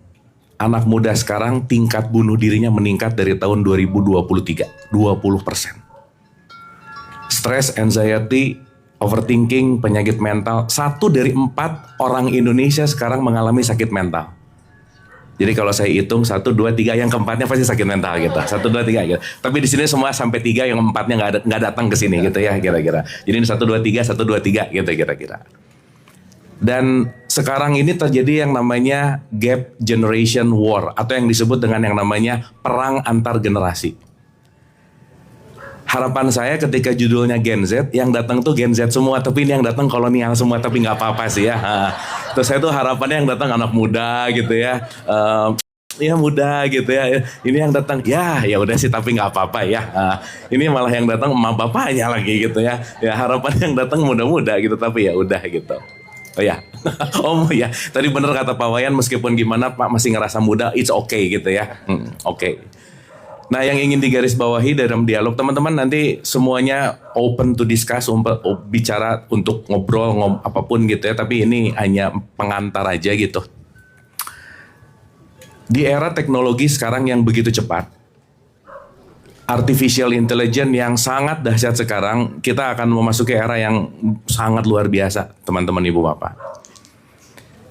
anak muda sekarang tingkat bunuh dirinya meningkat dari tahun 2023, 20%. Stres, anxiety, overthinking, penyakit mental. 1 dari 4 orang Indonesia sekarang mengalami sakit mental. Jadi kalau saya hitung 1, 2, 3, yang keempatnya pasti sakit mental gitu. 1, 2, 3 gitu. Tapi di sini semua sampai 3, yang empatnya nggak datang ke sini gitu ya kira-kira. Jadi ini 1, 2, 3, 1, 2, 3 gitu kira-kira. Dan sekarang ini terjadi yang namanya gap generation war atau yang disebut dengan yang namanya perang antar generasi. Harapan saya ketika judulnya Gen Z, yang datang tuh Gen Z semua, tapi ini yang datang kolonial semua, tapi nggak apa-apa sih ya. Terus saya tuh harapannya yang datang anak muda gitu ya. Ya muda gitu ya. Ini yang datang ya udah sih tapi nggak apa-apa ya. Ini malah yang datang emak bapaknya lagi gitu ya. Ya harapannya yang datang muda-muda gitu tapi ya udah gitu. Oh ya, ya. Tadi bener kata Pak Wayan, meskipun gimana Pak masih ngerasa muda, it's okay gitu ya. Oke. Nah, yang ingin digarisbawahi dalam dialog, teman-teman nanti semuanya open to discuss, bicara untuk ngobrol apapun gitu ya. Tapi ini hanya pengantar aja gitu. Di era teknologi sekarang yang begitu cepat, artificial intelligence yang sangat dahsyat sekarang, kita akan memasuki era yang sangat luar biasa, teman-teman Ibu Bapak.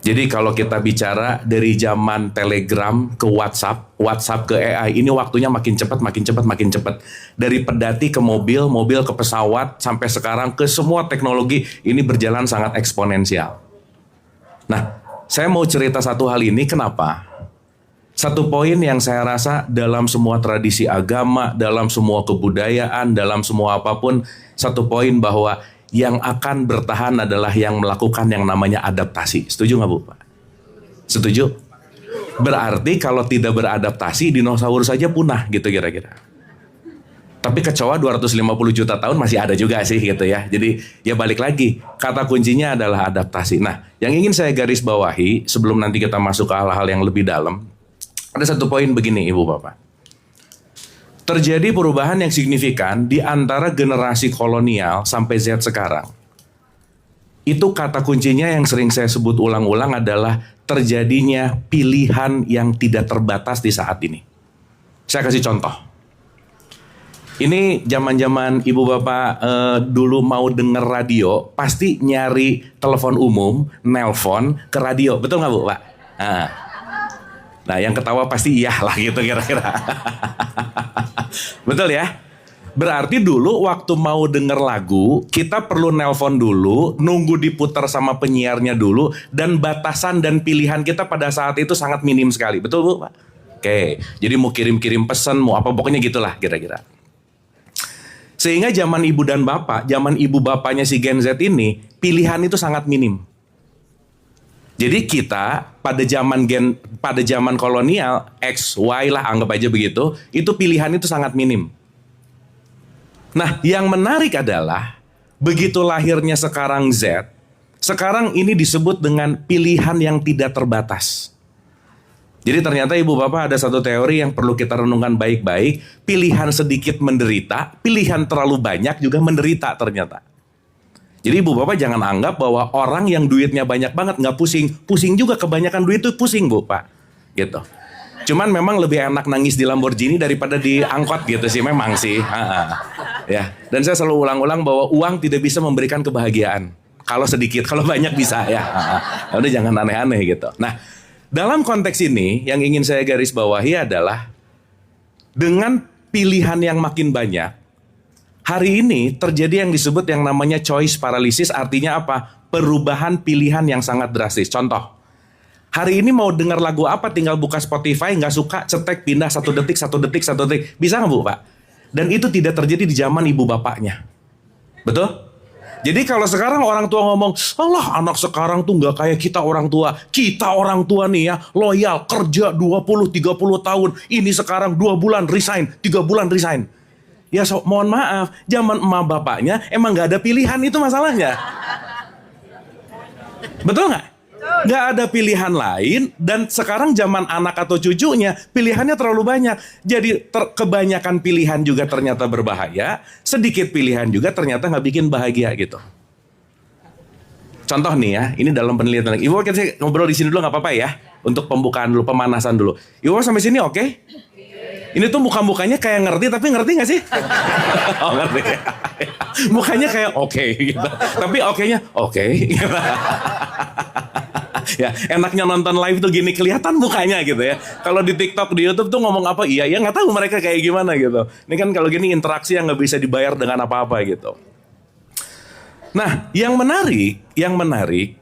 Jadi kalau kita bicara dari zaman Telegram ke WhatsApp, WhatsApp ke AI, ini waktunya makin cepat, makin cepat, makin cepat. Dari pedati ke mobil, mobil ke pesawat, sampai sekarang ke semua teknologi, ini berjalan sangat eksponensial. Nah, saya mau cerita satu hal ini, kenapa? Satu poin yang saya rasa dalam semua tradisi agama, dalam semua kebudayaan, dalam semua apapun, satu poin bahwa yang akan bertahan adalah yang melakukan yang namanya adaptasi. Setuju nggak Bu Pak? Setuju? Berarti kalau tidak beradaptasi, dinosaurus saja punah gitu kira-kira. Tapi kecoa 250 juta tahun masih ada juga sih gitu ya. Jadi ya balik lagi, kata kuncinya adalah adaptasi. Nah, yang ingin saya garis bawahi sebelum nanti kita masuk ke hal-hal yang lebih dalam, ada satu poin begini Ibu Bapak. Terjadi perubahan yang signifikan di antara generasi kolonial sampai Z sekarang. Itu kata kuncinya yang sering saya sebut ulang-ulang adalah terjadinya pilihan yang tidak terbatas di saat ini. Saya kasih contoh. Ini zaman-zaman ibu bapak dulu mau denger radio, pasti nyari telepon umum, nelpon ke radio, betul nggak Bu Pak? Nah, yang ketawa pasti iya lah gitu kira-kira. Betul ya? Berarti dulu waktu mau denger lagu, kita perlu nelpon dulu, nunggu diputar sama penyiarnya dulu, dan batasan dan pilihan kita pada saat itu sangat minim sekali, betul Bu Pak? Oke, jadi mau kirim-kirim pesan, mau apa, pokoknya gitulah kira-kira. Sehingga zaman ibu dan bapak, zaman ibu bapaknya si Gen Z ini, pilihan itu sangat minim. Jadi kita pada zaman kolonial X, Y lah anggap aja begitu, itu pilihan itu sangat minim. Nah, yang menarik adalah begitu lahirnya sekarang Z, sekarang ini disebut dengan pilihan yang tidak terbatas. Jadi ternyata ibu bapak ada satu teori yang perlu kita renungkan baik-baik. Pilihan sedikit menderita, pilihan terlalu banyak juga menderita ternyata. Jadi ibu bapak jangan anggap bahwa orang yang duitnya banyak banget nggak pusing. Pusing juga, kebanyakan duit itu pusing Bu Pak. Gitu. Cuman memang lebih enak nangis di Lamborghini daripada di angkot gitu sih, memang sih. Ya. Dan saya selalu ulang-ulang bahwa uang tidak bisa memberikan kebahagiaan. Kalau sedikit, kalau banyak bisa ya. Udah jangan aneh-aneh gitu. Nah, dalam konteks ini yang ingin saya garis bawahi adalah dengan pilihan yang makin banyak, hari ini terjadi yang disebut yang namanya choice paralysis, artinya apa? Perubahan pilihan yang sangat drastis. Contoh, hari ini mau dengar lagu apa tinggal buka Spotify, nggak suka cetek pindah 1 detik, 1 detik, 1 detik. Bisa nggak Bu Pak? Dan itu tidak terjadi di zaman ibu bapaknya. Betul? Jadi kalau sekarang orang tua ngomong, alah anak sekarang tuh nggak kayak kita orang tua. Kita orang tua nih ya, loyal, kerja 20-30 tahun. Ini sekarang 2 bulan resign, 3 bulan resign. Ya mohon maaf, zaman emak bapaknya emang nggak ada pilihan, itu masalahnya. Betul nggak? Nggak ada pilihan lain, dan sekarang zaman anak atau cucunya pilihannya terlalu banyak. Jadi kebanyakan pilihan juga ternyata berbahaya, sedikit pilihan juga ternyata nggak bikin bahagia gitu. Contoh nih ya, ini dalam penelitian. Ibu kita ngobrol di sini dulu nggak apa-apa ya, untuk pembukaan dulu, pemanasan dulu. Ibu sampai sini oke? Ini tuh muka-mukanya kayak ngerti, tapi ngerti nggak sih? Oh ngerti. Mukanya kayak oke gitu. Tapi oke-nya oke. Ya, enaknya nonton live tuh gini, kelihatan mukanya gitu ya. Kalau di TikTok, di YouTube tuh ngomong apa, iya, ya nggak tahu mereka kayak gimana gitu. Ini kan kalau gini interaksi yang nggak bisa dibayar dengan apa-apa gitu. Nah, yang menarik,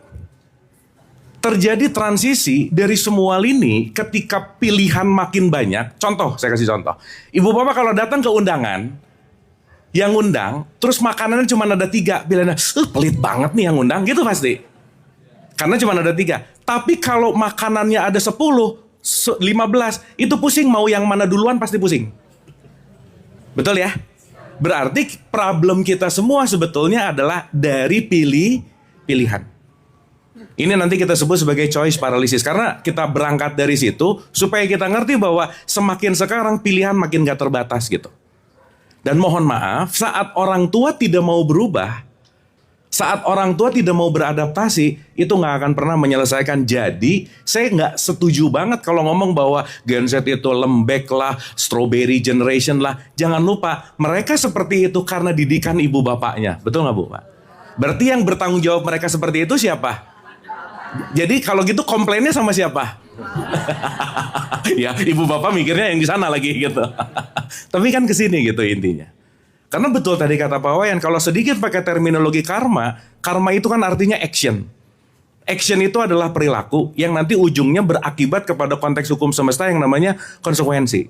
terjadi transisi dari semua lini ketika pilihan makin banyak. Contoh, saya kasih contoh. Ibu bapak kalau datang ke undangan, yang ngundang, terus makanannya cuma ada 3, pilihannya, pelit banget nih yang ngundang, gitu pasti. Karena cuma ada 3. Tapi kalau makanannya ada 10, 15, itu pusing, mau yang mana duluan pasti pusing. Betul ya? Berarti problem kita semua sebetulnya adalah dari pilihan. Ini nanti kita sebut sebagai choice paralysis. Karena kita berangkat dari situ supaya kita ngerti bahwa semakin sekarang pilihan makin gak terbatas gitu. Dan mohon maaf, saat orang tua tidak mau berubah, saat orang tua tidak mau beradaptasi, itu nggak akan pernah menyelesaikan. Jadi, saya nggak setuju banget kalau ngomong bahwa Gen Z itu lembek lah, strawberry generation lah. Jangan lupa, mereka seperti itu karena didikan ibu bapaknya. Betul nggak Bu Pak? Berarti yang bertanggung jawab mereka seperti itu siapa? Jadi kalau gitu komplainnya sama siapa? Ya, ibu bapak mikirnya yang di sana lagi gitu. Tapi kan kesini gitu intinya. Karena betul tadi kata Pak Wayan, kalau sedikit pakai terminologi karma itu kan artinya action. Action itu adalah perilaku yang nanti ujungnya berakibat kepada konteks hukum semesta yang namanya konsekuensi.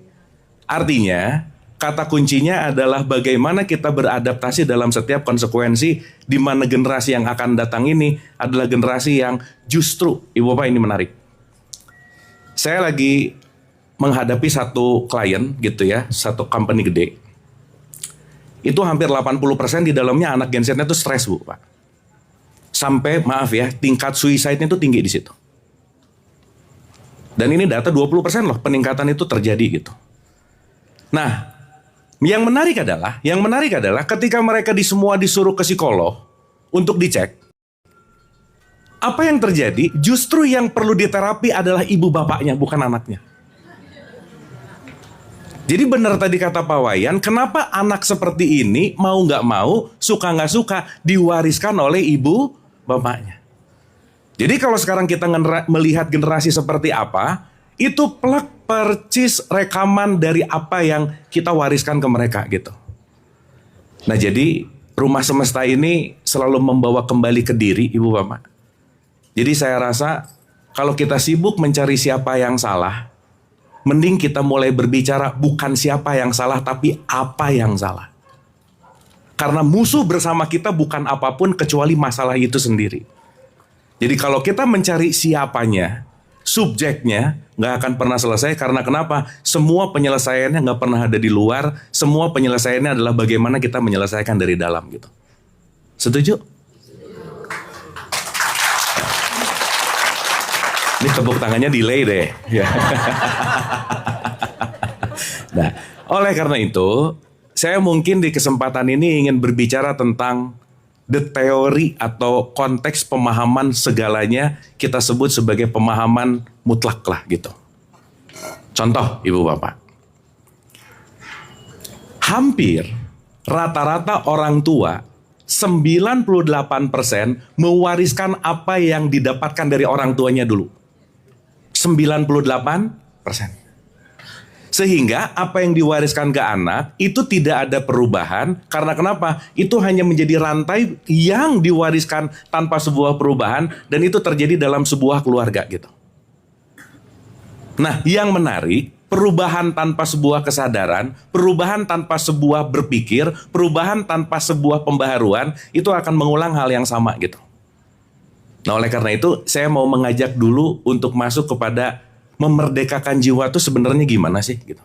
Artinya, kata kuncinya adalah bagaimana kita beradaptasi dalam setiap konsekuensi, di mana generasi yang akan datang ini adalah generasi yang justru, Ibu Bapak ini menarik. Saya lagi menghadapi satu klien gitu ya, satu company gede. Itu hampir 80% di dalamnya anak Gen Z-nya itu stres, Bu, Pak. Sampai, maaf ya, tingkat suicide-nya itu tinggi di situ. Dan ini data 20% loh, peningkatan itu terjadi gitu. Nah, yang menarik adalah ketika mereka semua disuruh ke psikolog untuk dicek, apa yang terjadi? Justru yang perlu diterapi adalah ibu bapaknya, bukan anaknya. Jadi benar tadi kata Pak Wayan, kenapa anak seperti ini mau nggak mau, suka nggak suka, diwariskan oleh ibu bapaknya. Jadi kalau sekarang kita melihat generasi seperti apa, itu plek percis rekaman dari apa yang kita wariskan ke mereka gitu. Nah jadi rumah semesta ini selalu membawa kembali ke diri ibu bapak. Jadi saya rasa kalau kita sibuk mencari siapa yang salah, mending kita mulai berbicara bukan siapa yang salah tapi apa yang salah. Karena musuh bersama kita bukan apapun kecuali masalah itu sendiri. Jadi kalau kita mencari siapanya, subjeknya nggak akan pernah selesai. Karena kenapa? Semua penyelesaiannya nggak pernah ada di luar. Semua penyelesaiannya adalah bagaimana kita menyelesaikan dari dalam gitu. Setuju? Ini tepuk tangannya delay deh. Nah, oleh karena itu, saya mungkin di kesempatan ini ingin berbicara tentang the teori atau konteks pemahaman segalanya kita sebut sebagai pemahaman mutlak lah gitu. Contoh ibu bapak. Hampir rata-rata orang tua 98% mewariskan apa yang didapatkan dari orang tuanya dulu. 98%. Sehingga apa yang diwariskan ke anak itu tidak ada perubahan. Karena kenapa? Itu hanya menjadi rantai yang diwariskan tanpa sebuah perubahan. Dan itu terjadi dalam sebuah keluarga gitu. Nah yang menarik, perubahan tanpa sebuah kesadaran, perubahan tanpa sebuah berpikir, perubahan tanpa sebuah pembaharuan, itu akan mengulang hal yang sama gitu. Nah oleh karena itu saya mau mengajak dulu untuk masuk kepada memerdekakan jiwa itu sebenarnya gimana sih gitu.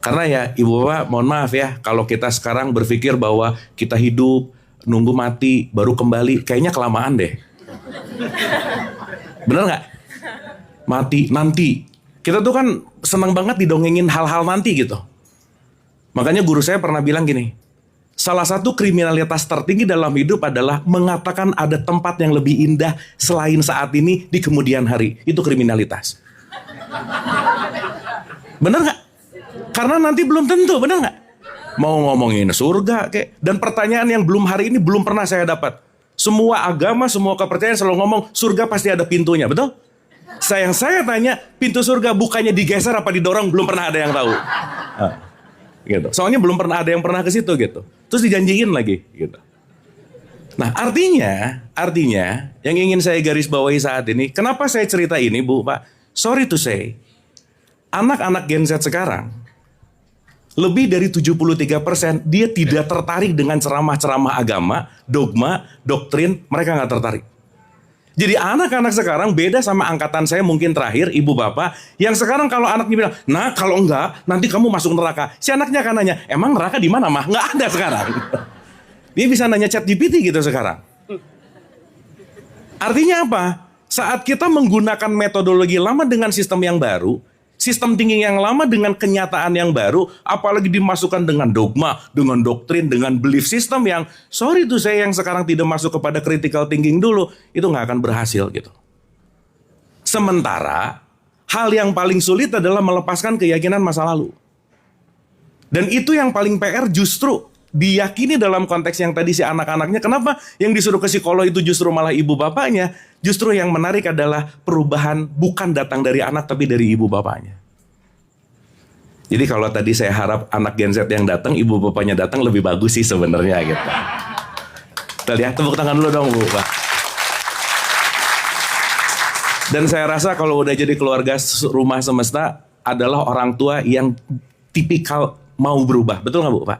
Karena ya ibu bapak mohon maaf ya, kalau kita sekarang berpikir bahwa kita hidup nunggu mati baru kembali, kayaknya kelamaan deh. Bener nggak? Mati nanti. Kita tuh kan senang banget didongengin hal-hal nanti gitu. Makanya guru saya pernah bilang gini, salah satu kriminalitas tertinggi dalam hidup adalah mengatakan ada tempat yang lebih indah selain saat ini di kemudian hari. Itu kriminalitas. Bener gak? Karena nanti belum tentu, bener gak? Mau ngomongin surga kek. Dan pertanyaan yang belum hari ini belum pernah saya dapat. Semua agama, semua kepercayaan selalu ngomong surga pasti ada pintunya, betul? Yang saya tanya, pintu surga bukannya digeser apa didorong, belum pernah ada yang tahu. Gitu. Soalnya belum pernah ada yang pernah ke situ gitu. Terus dijanjiin lagi gitu. Nah artinya yang ingin saya garis bawahi saat ini, kenapa saya cerita ini Bu, Pak? Sorry to say, anak-anak Gen Z sekarang, lebih dari 73% dia tidak tertarik dengan ceramah-ceramah agama, dogma, doktrin, mereka nggak tertarik. Jadi anak-anak sekarang beda sama angkatan saya mungkin terakhir, ibu bapak, yang sekarang kalau anaknya bilang, nah kalau enggak, nanti kamu masuk neraka. Si anaknya akan nanya, emang neraka di mana mah? Nggak ada sekarang. Dia bisa nanya ChatGPT gitu sekarang. Artinya apa? Saat kita menggunakan metodologi lama dengan sistem yang baru, sistem thinking yang lama dengan kenyataan yang baru, apalagi dimasukkan dengan dogma, dengan doktrin, dengan belief system yang, sorry tuh saya yang sekarang tidak masuk kepada critical thinking dulu, itu nggak akan berhasil gitu. Sementara, hal yang paling sulit adalah melepaskan keyakinan masa lalu. Dan itu yang paling PR justru diyakini dalam konteks yang tadi si anak-anaknya. Kenapa yang disuruh ke psikolog itu justru malah ibu bapaknya? Justru yang menarik adalah perubahan bukan datang dari anak tapi dari ibu bapaknya. Jadi kalau tadi saya harap anak Gen Z yang datang, ibu bapaknya datang lebih bagus sih sebenarnya gitu. Kita lihat, tepuk tangan dulu dong Bu, Pak. Dan saya rasa kalau udah jadi keluarga rumah semesta adalah orang tua yang tipikal mau berubah. Betul nggak Bu, Pak?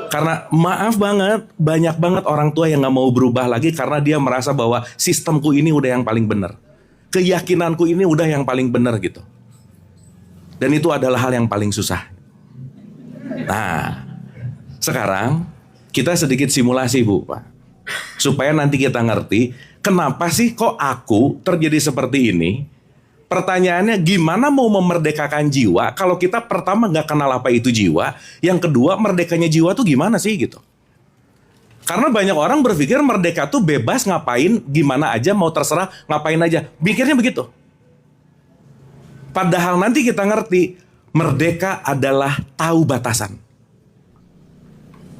Karena maaf banget, banyak banget orang tua yang gak mau berubah lagi karena dia merasa bahwa sistemku ini udah yang paling benar. Keyakinanku ini udah yang paling benar gitu. Dan itu adalah hal yang paling susah. Nah, Sekarang kita sedikit simulasi Bu, Pak. Supaya nanti kita ngerti kenapa sih kok aku terjadi seperti ini. Pertanyaannya gimana mau memerdekakan jiwa kalau kita pertama nggak kenal apa itu jiwa. Yang kedua merdekanya jiwa tuh gimana sih gitu. Karena banyak orang berpikir merdeka tuh bebas ngapain gimana aja mau terserah ngapain aja. Pikirnya begitu. Padahal nanti kita ngerti merdeka adalah tahu batasan.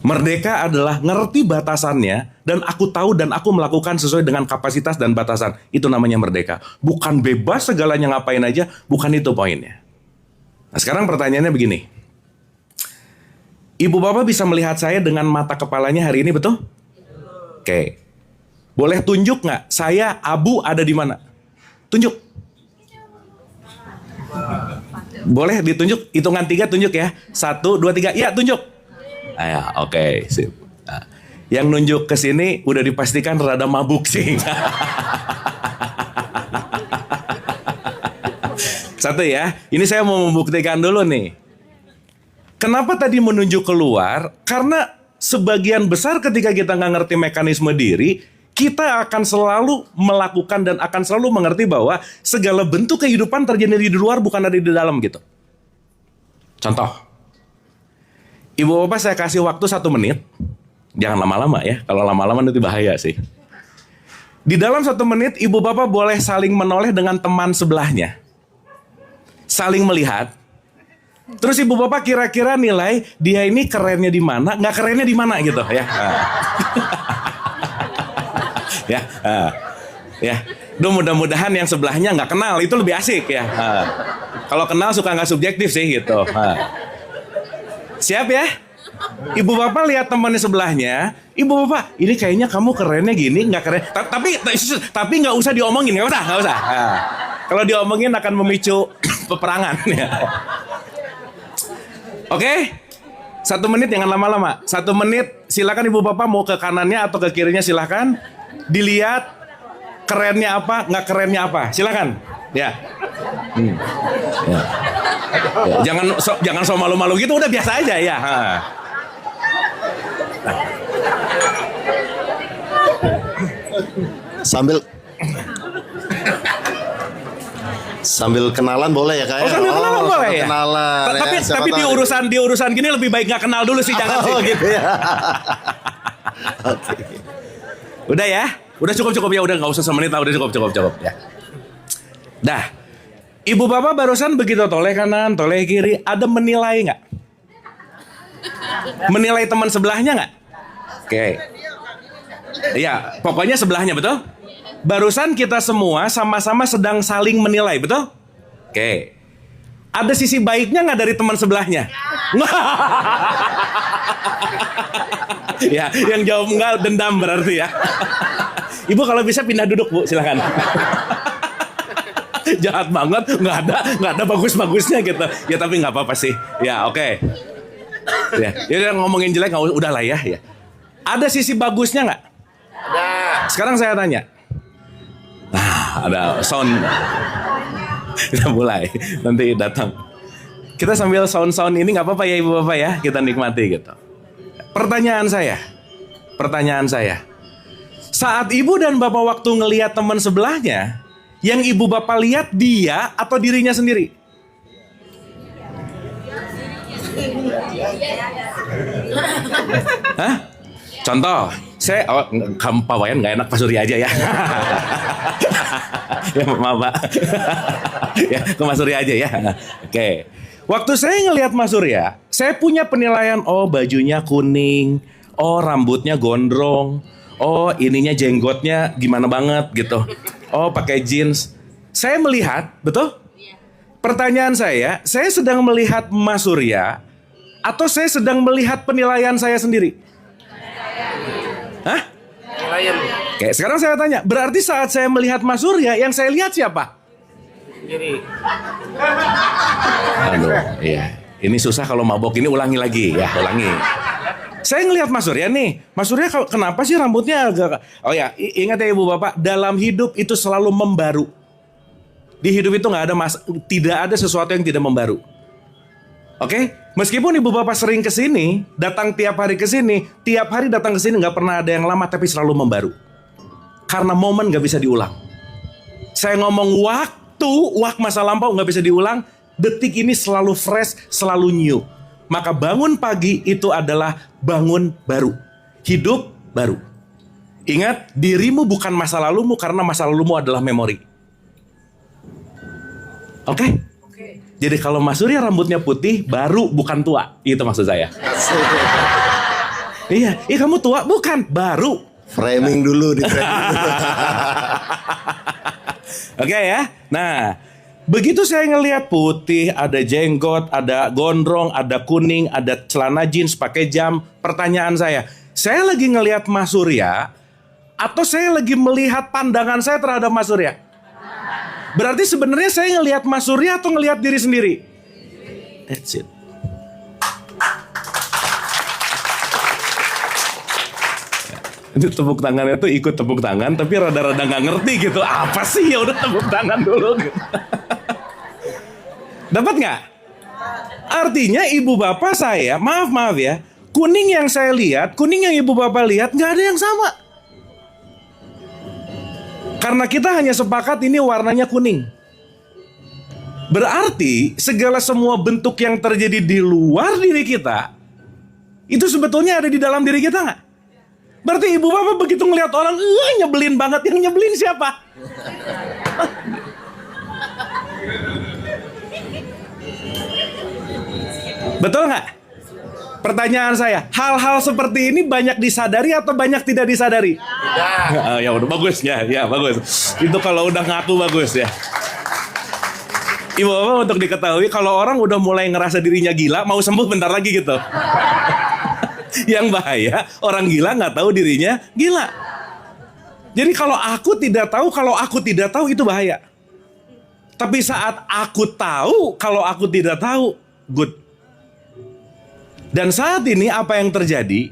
Merdeka adalah ngerti batasannya dan aku tahu dan aku melakukan sesuai dengan kapasitas dan batasan. Itu namanya merdeka. Bukan bebas segalanya ngapain aja, bukan itu poinnya. Nah sekarang pertanyaannya begini. Ibu bapak bisa melihat saya dengan mata kepalanya hari ini betul? Oke. Boleh tunjuk nggak saya Abu ada di mana? Tunjuk. Boleh ditunjuk, hitungan 3 tunjuk ya. 1, 2, 3, iya tunjuk. Ayo, oke, sip. Nah, yang nunjuk ke sini udah dipastikan rada mabuk sih. Satu ya, ini saya mau membuktikan dulu nih. Kenapa tadi menunjuk keluar? Karena sebagian besar ketika kita nggak ngerti mekanisme diri, kita akan selalu melakukan dan akan selalu mengerti bahwa segala bentuk kehidupan terjadi di luar bukan ada di dalam gitu. Contoh, ibu bapak saya kasih waktu 1 menit, jangan lama-lama ya, kalau lama-lama nanti bahaya sih. Di dalam 1 menit, ibu bapak boleh saling menoleh dengan teman sebelahnya. Saling melihat. Terus ibu bapak kira-kira nilai dia ini kerennya di mana, nggak kerennya di mana gitu ya. Ya, mudah-mudahan yang sebelahnya nggak kenal itu lebih asik ya. Kalau kenal suka nggak subjektif sih gitu. Siap ya? Ibu bapak lihat temannya sebelahnya, ibu bapak ini kayaknya kamu kerennya gini, nggak keren. Tapi nggak usah diomongin, nggak usah. Kalau diomongin akan memicu peperangan ya. Oke? 1 menit jangan lama-lama. 1 menit silakan ibu bapak mau ke kanannya atau ke kirinya silakan. Dilihat kerennya apa, nggak kerennya apa. Silakan. Ya. Ya. Jangan so malu-malu gitu, udah biasa aja ya. Sambil kenalan boleh ya Kak? Oh, sambil kenalan boleh ya? Kenalan. Tapi di urusan gini lebih baik nggak kenal dulu sih, jangan sih. Gitu ya. Oke. Udah ya? Udah cukup ya, udah nggak usah 1 menit lah, udah cukup ya. Dah. Ibu bapak barusan begitu toleh kanan, toleh kiri, ada menilai nggak? Menilai teman sebelahnya nggak? Oke. Iya, pokoknya sebelahnya betul? Barusan kita semua sama-sama sedang saling menilai, betul? Oke. Ada sisi baiknya nggak dari teman sebelahnya? Ya, yang jawab enggak dendam berarti ya. Ibu kalau bisa pindah duduk Bu, silakan. Jahat banget, nggak ada bagus-bagusnya gitu. Ya tapi nggak apa-apa sih. Ya oke. Ya ngomongin jelek nggak udah lah ya. Ada sisi bagusnya nggak? Ada. Sekarang saya tanya. Nah, ada sound. Kita mulai. Nanti datang. Kita sambil sound ini nggak apa-apa ya ibu bapak ya. Kita nikmati gitu. Pertanyaan saya. Saat ibu dan bapak waktu ngelihat teman sebelahnya, yang ibu bapak lihat dia atau dirinya sendiri? Hah? Contoh, kamu Pak Wayan nggak enak Pak Surya aja ya. Ya maaf Pak. Ya ke Mas Surya aja ya. Oke. Waktu saya ngelihat Mas Surya, saya punya penilaian, oh bajunya kuning, oh rambutnya gondrong, oh ininya jenggotnya gimana banget gitu. Oh pakai jeans. Saya melihat, betul? Pertanyaan saya sedang melihat Mas Surya atau saya sedang melihat penilaian saya sendiri? Hah? Penilaian. Oke, sekarang saya tanya, berarti saat saya melihat Mas Surya, yang saya lihat siapa? Jadi Aduh, iya. Ini susah kalau mabok ini, ulangi lagi ya, ulangi. Saya ngelihat Mas Surya nih. Mas Surya kenapa sih rambutnya agak... Oh ya, ingat ya ibu bapak, dalam hidup itu selalu membaru. Di hidup itu tidak ada sesuatu yang tidak membaru. Oke, meskipun ibu bapak sering kesini, datang tiap hari kesini, tiap hari datang kesini nggak pernah ada yang lama tapi selalu membaru. Karena momen nggak bisa diulang. Saya ngomong waktu masa lampau nggak bisa diulang. Detik ini selalu fresh, selalu new. Maka bangun pagi itu adalah bangun baru, hidup baru. Ingat, dirimu bukan masa lalumu karena masa lalumu adalah memori. Oke? Jadi kalau Mas Surya rambutnya putih, baru bukan tua. Itu maksud saya. Iya, kamu tua bukan, baru. Framing dulu di framing dulu. Oke ya. Nah, begitu saya ngelihat putih, ada jenggot, ada gondrong, ada kuning, ada celana jeans, pakai jam. Pertanyaan saya lagi ngelihat Mas Surya atau saya lagi melihat pandangan saya terhadap Mas Surya? Berarti sebenarnya saya ngelihat Mas Surya atau ngelihat diri sendiri? That's it. Itu tepuk tangannya tuh ikut tepuk tangan, tapi rada-rada nggak ngerti gitu. Apa sih, ya udah tepuk tangan dulu. Gitu. Dapat nggak? Artinya ibu bapak saya, maaf ya, kuning yang saya lihat, kuning yang ibu bapak lihat nggak ada yang sama. Karena kita hanya sepakat ini warnanya kuning. Berarti segala semua bentuk yang terjadi di luar diri kita itu sebetulnya ada di dalam diri kita nggak? Berarti ibu bapak begitu ngelihat orang nyebelin banget, yang nyebelin siapa? Betul nggak? Pertanyaan saya, hal-hal seperti ini banyak disadari atau banyak tidak disadari? Tidak. Ya udah bagus ya, bagus. Itu kalau udah ngaku bagus ya. Ibu bapak untuk diketahui, kalau orang udah mulai ngerasa dirinya gila, mau sembuh bentar lagi gitu. Yang bahaya, orang gila nggak tahu dirinya gila. Jadi kalau aku tidak tahu itu bahaya. Tapi saat aku tahu, kalau aku tidak tahu, good. Dan saat ini apa yang terjadi?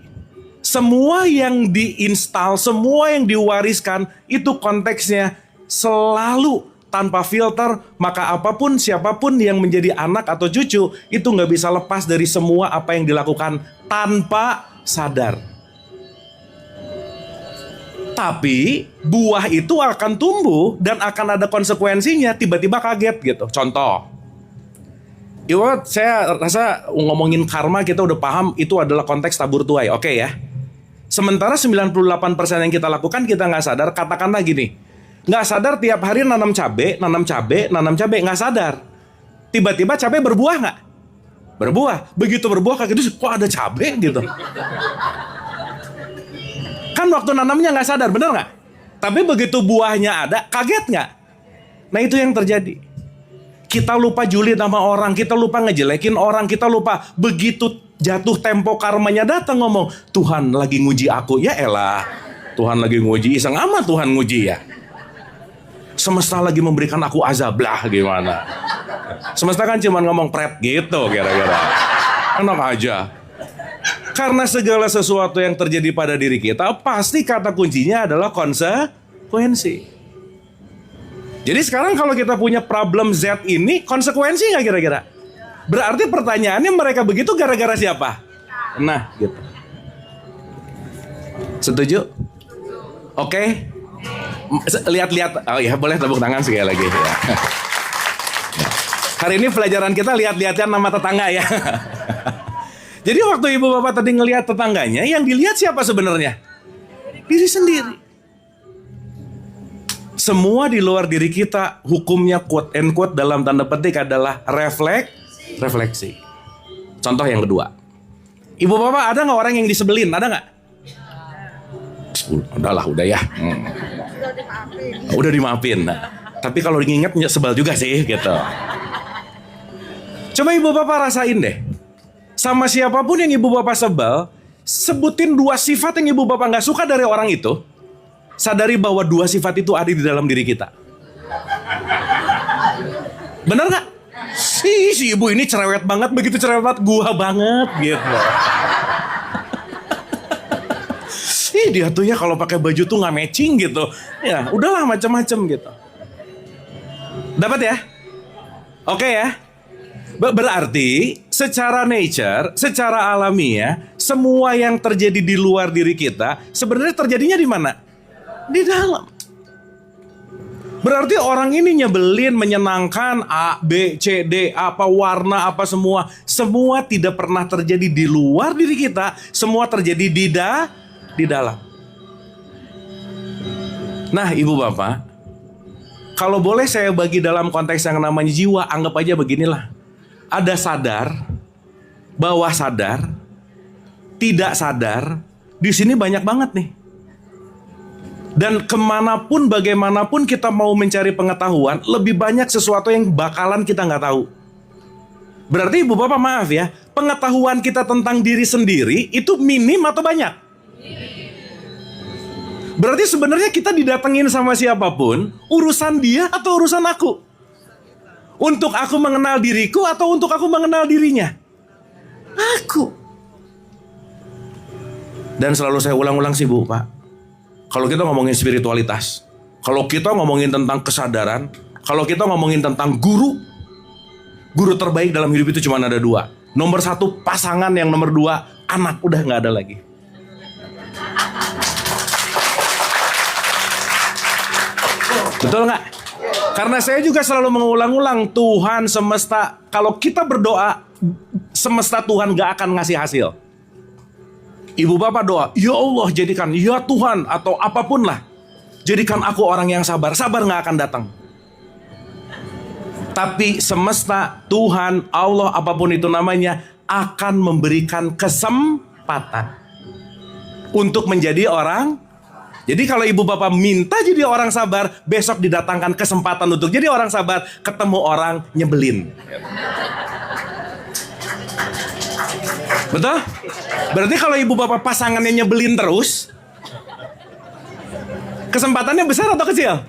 Semua yang diinstal, semua yang diwariskan, itu konteksnya selalu tanpa filter. Maka apapun, siapapun yang menjadi anak atau cucu, itu nggak bisa lepas dari semua apa yang dilakukan tanpa sadar. Tapi buah itu akan tumbuh dan akan ada konsekuensinya, tiba-tiba kaget gitu. Contoh, saya rasa ngomongin karma kita udah paham itu adalah konteks tabur tuai, oke ya. Sementara 98% yang kita lakukan kita nggak sadar. Katakanlah gini, nggak sadar tiap hari nanam cabai, nggak sadar. Tiba-tiba cabai berbuah nggak? Berbuah. Begitu berbuah kayak gitu, kok ada cabai gitu. Kan waktu nanamnya nggak sadar, bener nggak? Tapi begitu buahnya ada, kaget nggak? Nah itu yang terjadi. Kita lupa julid sama orang, kita lupa ngejelekin orang, kita lupa begitu jatuh tempo karmanya datang ngomong, Tuhan lagi nguji aku. Ya elah, Tuhan lagi nguji, iseng amat Tuhan nguji ya. Semesta lagi memberikan aku azab lah, gimana? Semesta kan cuma ngomong pret gitu kira-kira. Enak aja. Karena segala sesuatu yang terjadi pada diri kita, pasti kata kuncinya adalah konsekuensi. Jadi sekarang kalau kita punya problem Z ini, konsekuensi nggak kira-kira? Berarti pertanyaannya mereka begitu gara-gara siapa? Nah, gitu. Setuju? Oke? Lihat-lihat. Oh ya, boleh tepuk tangan sekali lagi. Ya. Hari ini pelajaran kita lihat-lihatan nama tetangga ya. Jadi waktu ibu bapak tadi ngelihat tetangganya, yang dilihat siapa sebenarnya? Diri sendiri. Semua di luar diri kita, hukumnya quote and quote dalam tanda petik adalah refleksi. Contoh yang kedua. Ibu bapak ada nggak orang yang disebelin? Ada nggak? Udah ya. Udah dimaafin. Nah, tapi kalau diingat sebel juga sih gitu. Coba ibu bapak rasain deh. Sama siapapun yang ibu bapak sebel, sebutin 2 sifat yang ibu bapak nggak suka dari orang itu. Sadari bahwa 2 sifat itu ada di dalam diri kita. Bener gak? Si ibu ini cerewet banget, begitu cerewet banget, gua banget gitu. Dia tuh ya kalau pakai baju tuh nggak matching gitu. Ya udahlah macam-macam gitu. Dapat ya? Oke ya. Berarti secara nature, secara alamiah, semua yang terjadi di luar diri kita sebenarnya terjadinya di mana? Di dalam. Berarti orang ini nyebelin, menyenangkan, A, B, C, D, apa warna, apa semua. Semua tidak pernah terjadi di luar diri kita. Semua terjadi di dalam. Nah, Ibu Bapak, kalau boleh saya bagi dalam konteks yang namanya jiwa, anggap aja beginilah. Ada sadar, bawah sadar, tidak sadar, di sini banyak banget nih. Dan kemanapun, bagaimanapun kita mau mencari pengetahuan, lebih banyak sesuatu yang bakalan kita nggak tahu. Berarti Ibu Bapak maaf ya, pengetahuan kita tentang diri sendiri itu minim atau banyak? Berarti sebenarnya kita didatengin sama siapapun, urusan dia atau urusan aku? Untuk aku mengenal diriku atau untuk aku mengenal dirinya? Aku. Dan selalu saya ulang-ulang sih Bu, Pak. Kalau kita ngomongin spiritualitas, kalau kita ngomongin tentang kesadaran, kalau kita ngomongin tentang guru terbaik dalam hidup itu cuma ada dua. Nomor satu pasangan, yang nomor dua anak, udah nggak ada lagi. Betul nggak? Karena saya juga selalu mengulang-ulang, Tuhan semesta, kalau kita berdoa, semesta Tuhan nggak akan ngasih hasil. Ibu Bapak doa, ya Allah jadikan, ya Tuhan, atau apapun lah, jadikan aku orang yang sabar. Sabar nggak akan datang. Tapi semesta, Tuhan, Allah, apapun itu namanya, akan memberikan kesempatan untuk menjadi orang. Jadi kalau Ibu Bapak minta jadi orang sabar, besok didatangkan kesempatan untuk jadi orang sabar, ketemu orang nyebelin. Betul? Berarti kalau Ibu Bapak pasangannya nyebelin terus, kesempatannya besar atau kecil?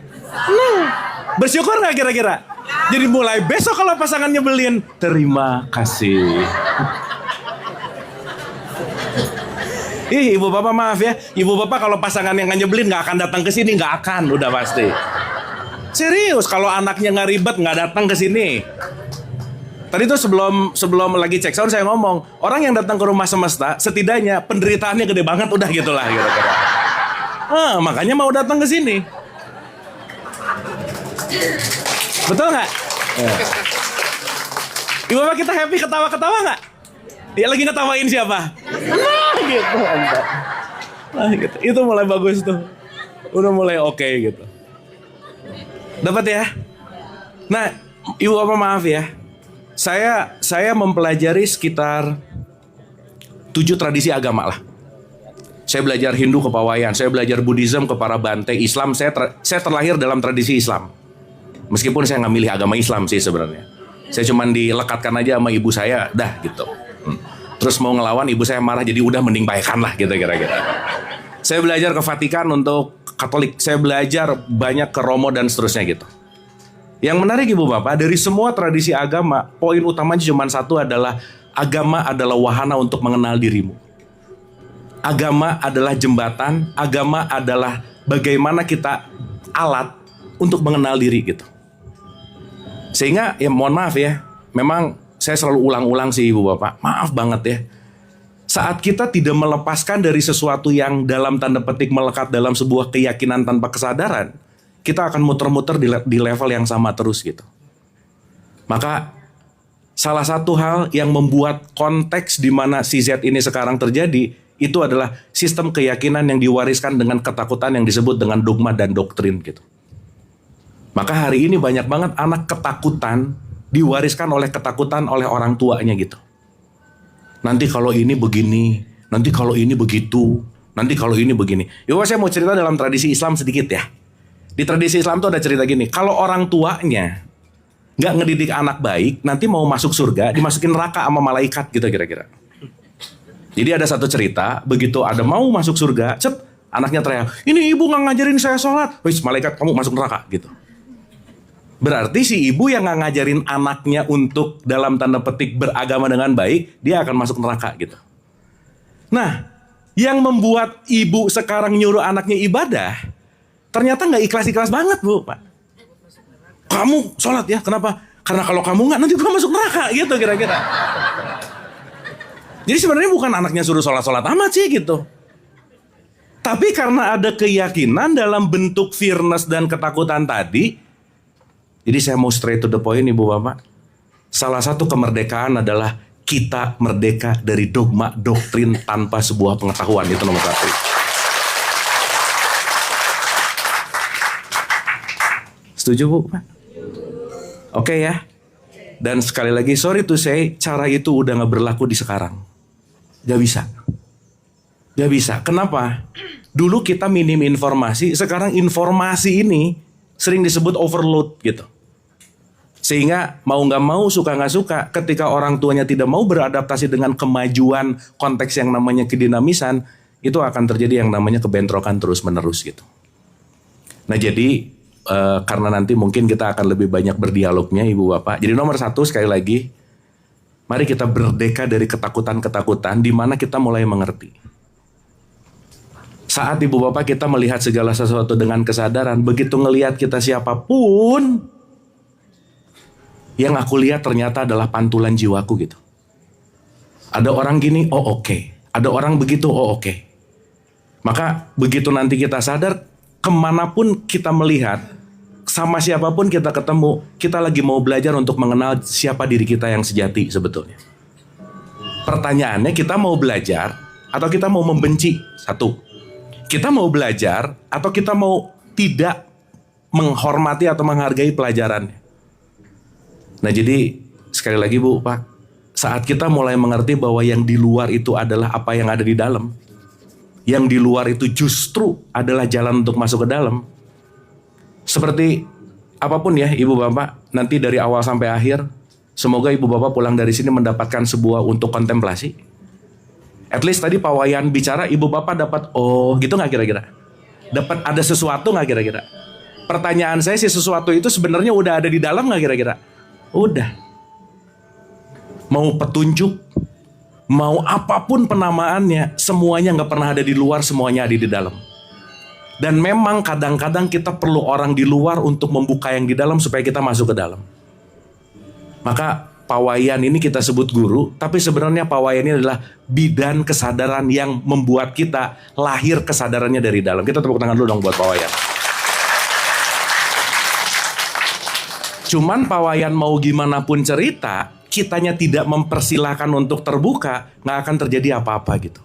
Bersyukur nggak kira-kira? Jadi mulai besok kalau pasangan nyebelin, terima kasih. Ibu Bapak maaf ya, Ibu Bapak kalau pasangan yang nyebelin nggak akan datang ke sini, nggak akan, udah pasti. Serius, kalau anaknya nggak ribet nggak datang ke sini. Tadi tuh sebelum lagi cek sound saya ngomong, orang yang datang ke rumah semesta setidaknya penderitaannya gede banget, udah gitulah kira-kira. Makanya mau datang ke sini. Betul nggak? Ibu Bapak kita happy, ketawa-ketawa nggak? Ya lagi ngetawain siapa? Gitu. Gitu. Itu mulai bagus tuh. Udah mulai oke gitu. Dapat ya? Nah, Ibu Bapak maaf ya. Saya mempelajari sekitar 7 tradisi agama lah. Saya belajar Hindu ke Pawayan, saya belajar Buddhism ke para Bante, Islam saya terlahir dalam tradisi Islam. Meskipun saya nggak milih agama Islam sih sebenarnya. Saya cuman dilekatkan aja sama ibu saya, dah gitu. Terus mau ngelawan ibu saya marah, jadi udah mending baikan lah gitu kira-kira. Saya belajar ke Vatikan untuk Katolik, saya belajar banyak ke Romo dan seterusnya gitu. Yang menarik Ibu Bapak, dari semua tradisi agama, poin utamanya cuma satu adalah agama adalah wahana untuk mengenal dirimu. Agama adalah jembatan, agama adalah bagaimana kita alat untuk mengenal diri gitu. Sehingga ya mohon maaf ya, memang saya selalu ulang-ulang sih Ibu Bapak, maaf banget ya. Saat kita tidak melepaskan dari sesuatu yang dalam tanda petik melekat dalam sebuah keyakinan tanpa kesadaran, kita akan muter-muter di level yang sama terus gitu. Maka salah satu hal yang membuat konteks di mana si Z ini sekarang terjadi, itu adalah sistem keyakinan yang diwariskan dengan ketakutan yang disebut dengan dogma dan doktrin gitu. Maka hari ini banyak banget anak ketakutan diwariskan oleh ketakutan oleh orang tuanya gitu. Nanti kalau ini begini, nanti kalau ini begitu, nanti kalau ini begini. Yuk saya mau cerita dalam tradisi Islam sedikit ya. Di tradisi Islam tuh ada cerita gini, kalau orang tuanya nggak ngedidik anak baik, nanti mau masuk surga dimasukin neraka sama malaikat gitu kira-kira. Jadi ada satu cerita, begitu ada mau masuk surga, anaknya teriak, ini ibu nggak ngajarin saya sholat, wis malaikat kamu masuk neraka gitu. Berarti si ibu yang nggak ngajarin anaknya untuk dalam tanda petik beragama dengan baik, dia akan masuk neraka gitu. Nah, yang membuat ibu sekarang nyuruh anaknya ibadah, ternyata nggak ikhlas-ikhlas banget Bu, Pak. Kamu sholat ya, kenapa? Karena kalau kamu nggak, nanti gue masuk neraka gitu kira-kira. Jadi sebenarnya bukan anaknya suruh sholat-sholat amat sih gitu. Tapi karena ada keyakinan dalam bentuk fearness dan ketakutan tadi. Jadi saya mau straight to the point Ibu Bapak. Salah satu kemerdekaan adalah kita merdeka dari dogma doktrin tanpa sebuah pengetahuan. Itu nomor satu. Setuju Bu? Oke ya. Dan sekali lagi sorry to say, cara itu udah gak berlaku di sekarang. Gak bisa. Gak bisa. Kenapa? Dulu kita minim informasi, sekarang informasi ini sering disebut overload gitu. Sehingga mau gak mau, suka gak suka, ketika orang tuanya tidak mau beradaptasi dengan kemajuan konteks yang namanya kedinamisan, itu akan terjadi yang namanya kebentrokan terus menerus gitu. Nah jadi karena nanti mungkin kita akan lebih banyak berdialognya Ibu Bapak. Jadi nomor satu sekali lagi, mari kita merdeka dari ketakutan-ketakutan di mana kita mulai mengerti. Saat Ibu Bapak kita melihat segala sesuatu dengan kesadaran, begitu ngelihat kita siapapun, yang aku lihat ternyata adalah pantulan jiwaku gitu. Ada orang gini, oh oke. Ada orang begitu, oh oke. Maka begitu nanti kita sadar, kemanapun kita melihat, sama siapapun kita ketemu, kita lagi mau belajar untuk mengenal siapa diri kita yang sejati sebetulnya. Pertanyaannya, kita mau belajar atau kita mau membenci? Satu. Kita mau belajar atau kita mau tidak menghormati atau menghargai pelajarannya? Nah jadi sekali lagi Bu, Pak, saat kita mulai mengerti bahwa yang di luar itu adalah apa yang ada di dalam, yang di luar itu justru adalah jalan untuk masuk ke dalam. Seperti apapun ya Ibu Bapak, nanti dari awal sampai akhir, semoga Ibu Bapak pulang dari sini mendapatkan sebuah untuk kontemplasi. At least tadi Pak Wayan bicara, Ibu Bapak dapat, oh gitu gak kira-kira? Dapat ada sesuatu gak kira-kira? Pertanyaan saya, si sesuatu itu sebenarnya udah ada di dalam gak kira-kira? Udah. Mau petunjuk, mau apapun penamaannya, semuanya gak pernah ada di luar, semuanya ada di dalam. Dan memang kadang-kadang kita perlu orang di luar untuk membuka yang di dalam supaya kita masuk ke dalam. Maka Pak Wayan ini kita sebut guru, tapi sebenarnya Pak Wayan ini adalah bidan kesadaran yang membuat kita lahir kesadarannya dari dalam. Kita tepuk tangan dulu dong buat Pak Wayan. Cuman Pak Wayan mau gimana pun cerita, kitanya tidak mempersilahkan untuk terbuka, nggak akan terjadi apa-apa gitu.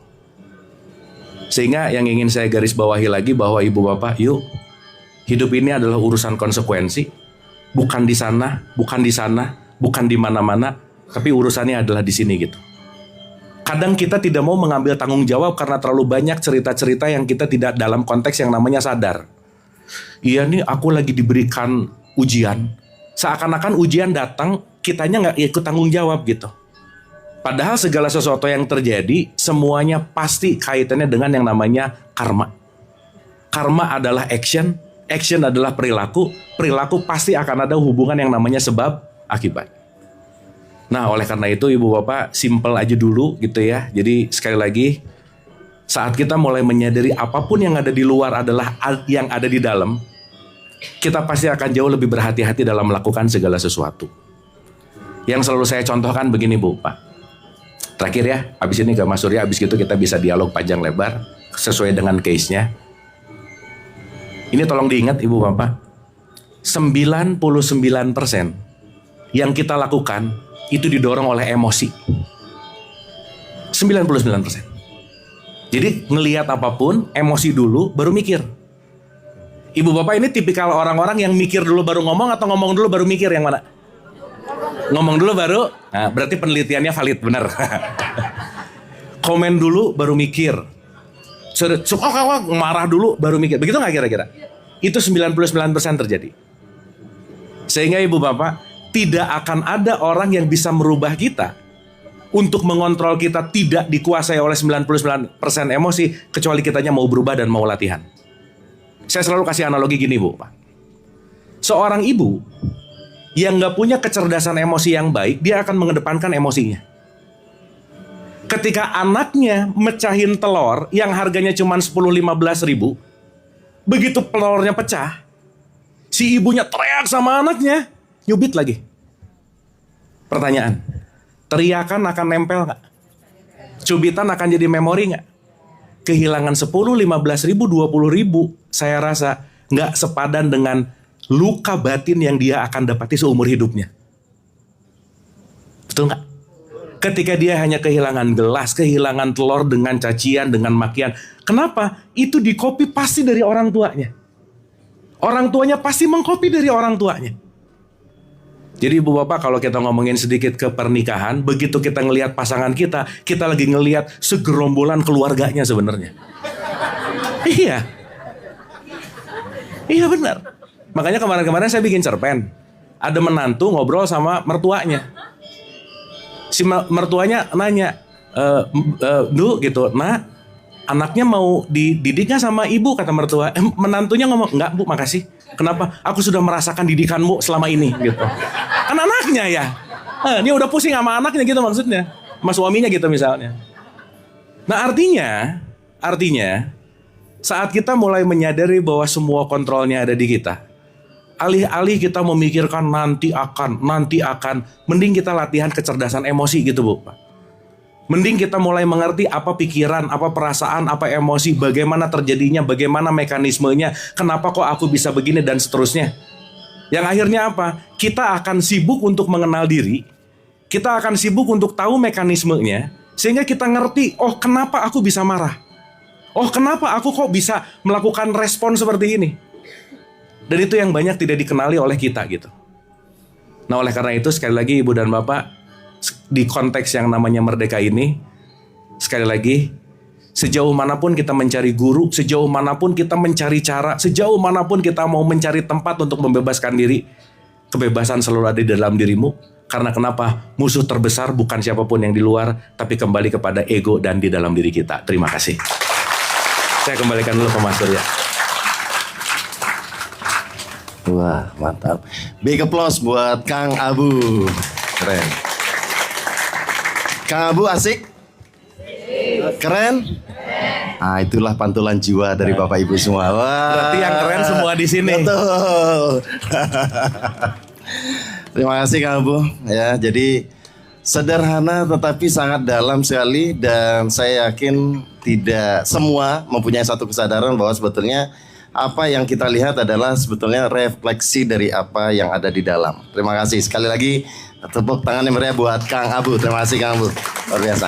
Sehingga yang ingin saya garis bawahi lagi bahwa Ibu Bapak, yuk, hidup ini adalah urusan konsekuensi, bukan di sana, bukan di sana, bukan di mana-mana, tapi urusannya adalah di sini gitu. Kadang kita tidak mau mengambil tanggung jawab karena terlalu banyak cerita-cerita yang kita tidak dalam konteks yang namanya sadar. Iya nih, aku lagi diberikan ujian, seakan-akan ujian datang, kitanya nggak ikut tanggung jawab gitu. Padahal segala sesuatu yang terjadi, semuanya pasti kaitannya dengan yang namanya karma. Karma adalah action, action adalah perilaku, perilaku pasti akan ada hubungan yang namanya sebab akibat. Nah oleh karena itu Ibu Bapak, simple aja dulu gitu ya. Jadi sekali lagi, saat kita mulai menyadari apapun yang ada di luar adalah yang ada di dalam, kita pasti akan jauh lebih berhati-hati dalam melakukan segala sesuatu. Yang selalu saya contohkan begini Bu, Pak. Terakhir ya, habis ini ke Mas Surya, habis itu kita bisa dialog panjang lebar sesuai dengan case-nya. Ini tolong diingat Ibu Bapak, 99% yang kita lakukan itu didorong oleh emosi. 99%. Jadi ngelihat apapun, emosi dulu baru mikir. Ibu Bapak ini tipikal orang-orang yang mikir dulu baru ngomong atau ngomong dulu baru mikir, yang mana? Ngomong dulu baru, nah berarti penelitiannya valid, benar. Komen dulu baru mikir. Marah dulu baru mikir. Begitu gak kira-kira? Itu 99% terjadi. Sehingga Ibu Bapak, tidak akan ada orang yang bisa merubah kita untuk mengontrol kita tidak dikuasai oleh 99% emosi, kecuali kitanya mau berubah dan mau latihan. Saya selalu kasih analogi gini Bu, Pak. Seorang ibu yang gak punya kecerdasan emosi yang baik, dia akan mengedepankan emosinya. Ketika anaknya mecahin telur yang harganya cuma 10-15 ribu, begitu telurnya pecah, si ibunya teriak sama anaknya, nyubit lagi. Pertanyaan, teriakan akan nempel nggak? Cubitan akan jadi memori nggak? Kehilangan 10, 15 ribu, 20 ribu, saya rasa nggak sepadan dengan luka batin yang dia akan dapati seumur hidupnya. Betul nggak? Ketika dia hanya kehilangan gelas, kehilangan telur dengan cacian, dengan makian. Kenapa? Itu dikopi pasti dari orang tuanya. Orang tuanya pasti mengkopi dari orang tuanya. Jadi ibu bapak, kalau kita ngomongin sedikit ke pernikahan, begitu kita ngelihat pasangan kita lagi ngelihat segerombolan keluarganya sebenarnya. Iya. Iya benar. Makanya kemarin-kemarin saya bikin cerpen. Ada menantu ngobrol sama mertuanya. Si mertuanya nanya, Du gitu, nah anaknya mau dididik nggak sama ibu, kata mertua. Menantunya ngomong, enggak bu, makasih. Kenapa? Aku sudah merasakan didikanmu selama ini gitu. Kan anaknya ya. Dia udah pusing sama anaknya gitu maksudnya. Sama suaminya gitu misalnya. Nah artinya saat kita mulai menyadari bahwa semua kontrolnya ada di kita, alih-alih kita memikirkan nanti akan, mending kita latihan kecerdasan emosi gitu bu. Mending kita mulai mengerti apa pikiran, apa perasaan, apa emosi, bagaimana terjadinya, bagaimana mekanismenya, kenapa kok aku bisa begini dan seterusnya. Yang akhirnya apa? Kita akan sibuk untuk mengenal diri, kita akan sibuk untuk tahu mekanismenya, sehingga kita ngerti, oh kenapa aku bisa marah? Oh kenapa aku kok bisa melakukan respon seperti ini? Dan itu yang banyak tidak dikenali oleh kita gitu. Nah oleh karena itu sekali lagi ibu dan bapak, di konteks yang namanya merdeka ini, sekali lagi, sejauh manapun kita mencari guru, sejauh manapun kita mencari cara, sejauh manapun kita mau mencari tempat untuk membebaskan diri, kebebasan selalu ada di dalam dirimu. Karena kenapa? Musuh terbesar bukan siapapun yang di luar, tapi kembali kepada ego dan di dalam diri kita. Terima kasih. Saya kembalikan dulu ke Mas Surya. Wah, mantap. Big applause buat Kang Abu. Keren. Kang Abu asik? Keren? Ah, itulah pantulan jiwa dari Bapak Ibu semua. Wah. Berarti yang keren semua di sini. Betul. Terima kasih Kang Abu. Ya, jadi sederhana tetapi sangat dalam sekali, dan saya yakin tidak semua mempunyai satu kesadaran bahwa sebetulnya apa yang kita lihat adalah sebetulnya refleksi dari apa yang ada di dalam. Terima kasih sekali lagi, tepuk tangan yang meriah buat Kang Abu. Terima kasih Kang Abu, luar biasa.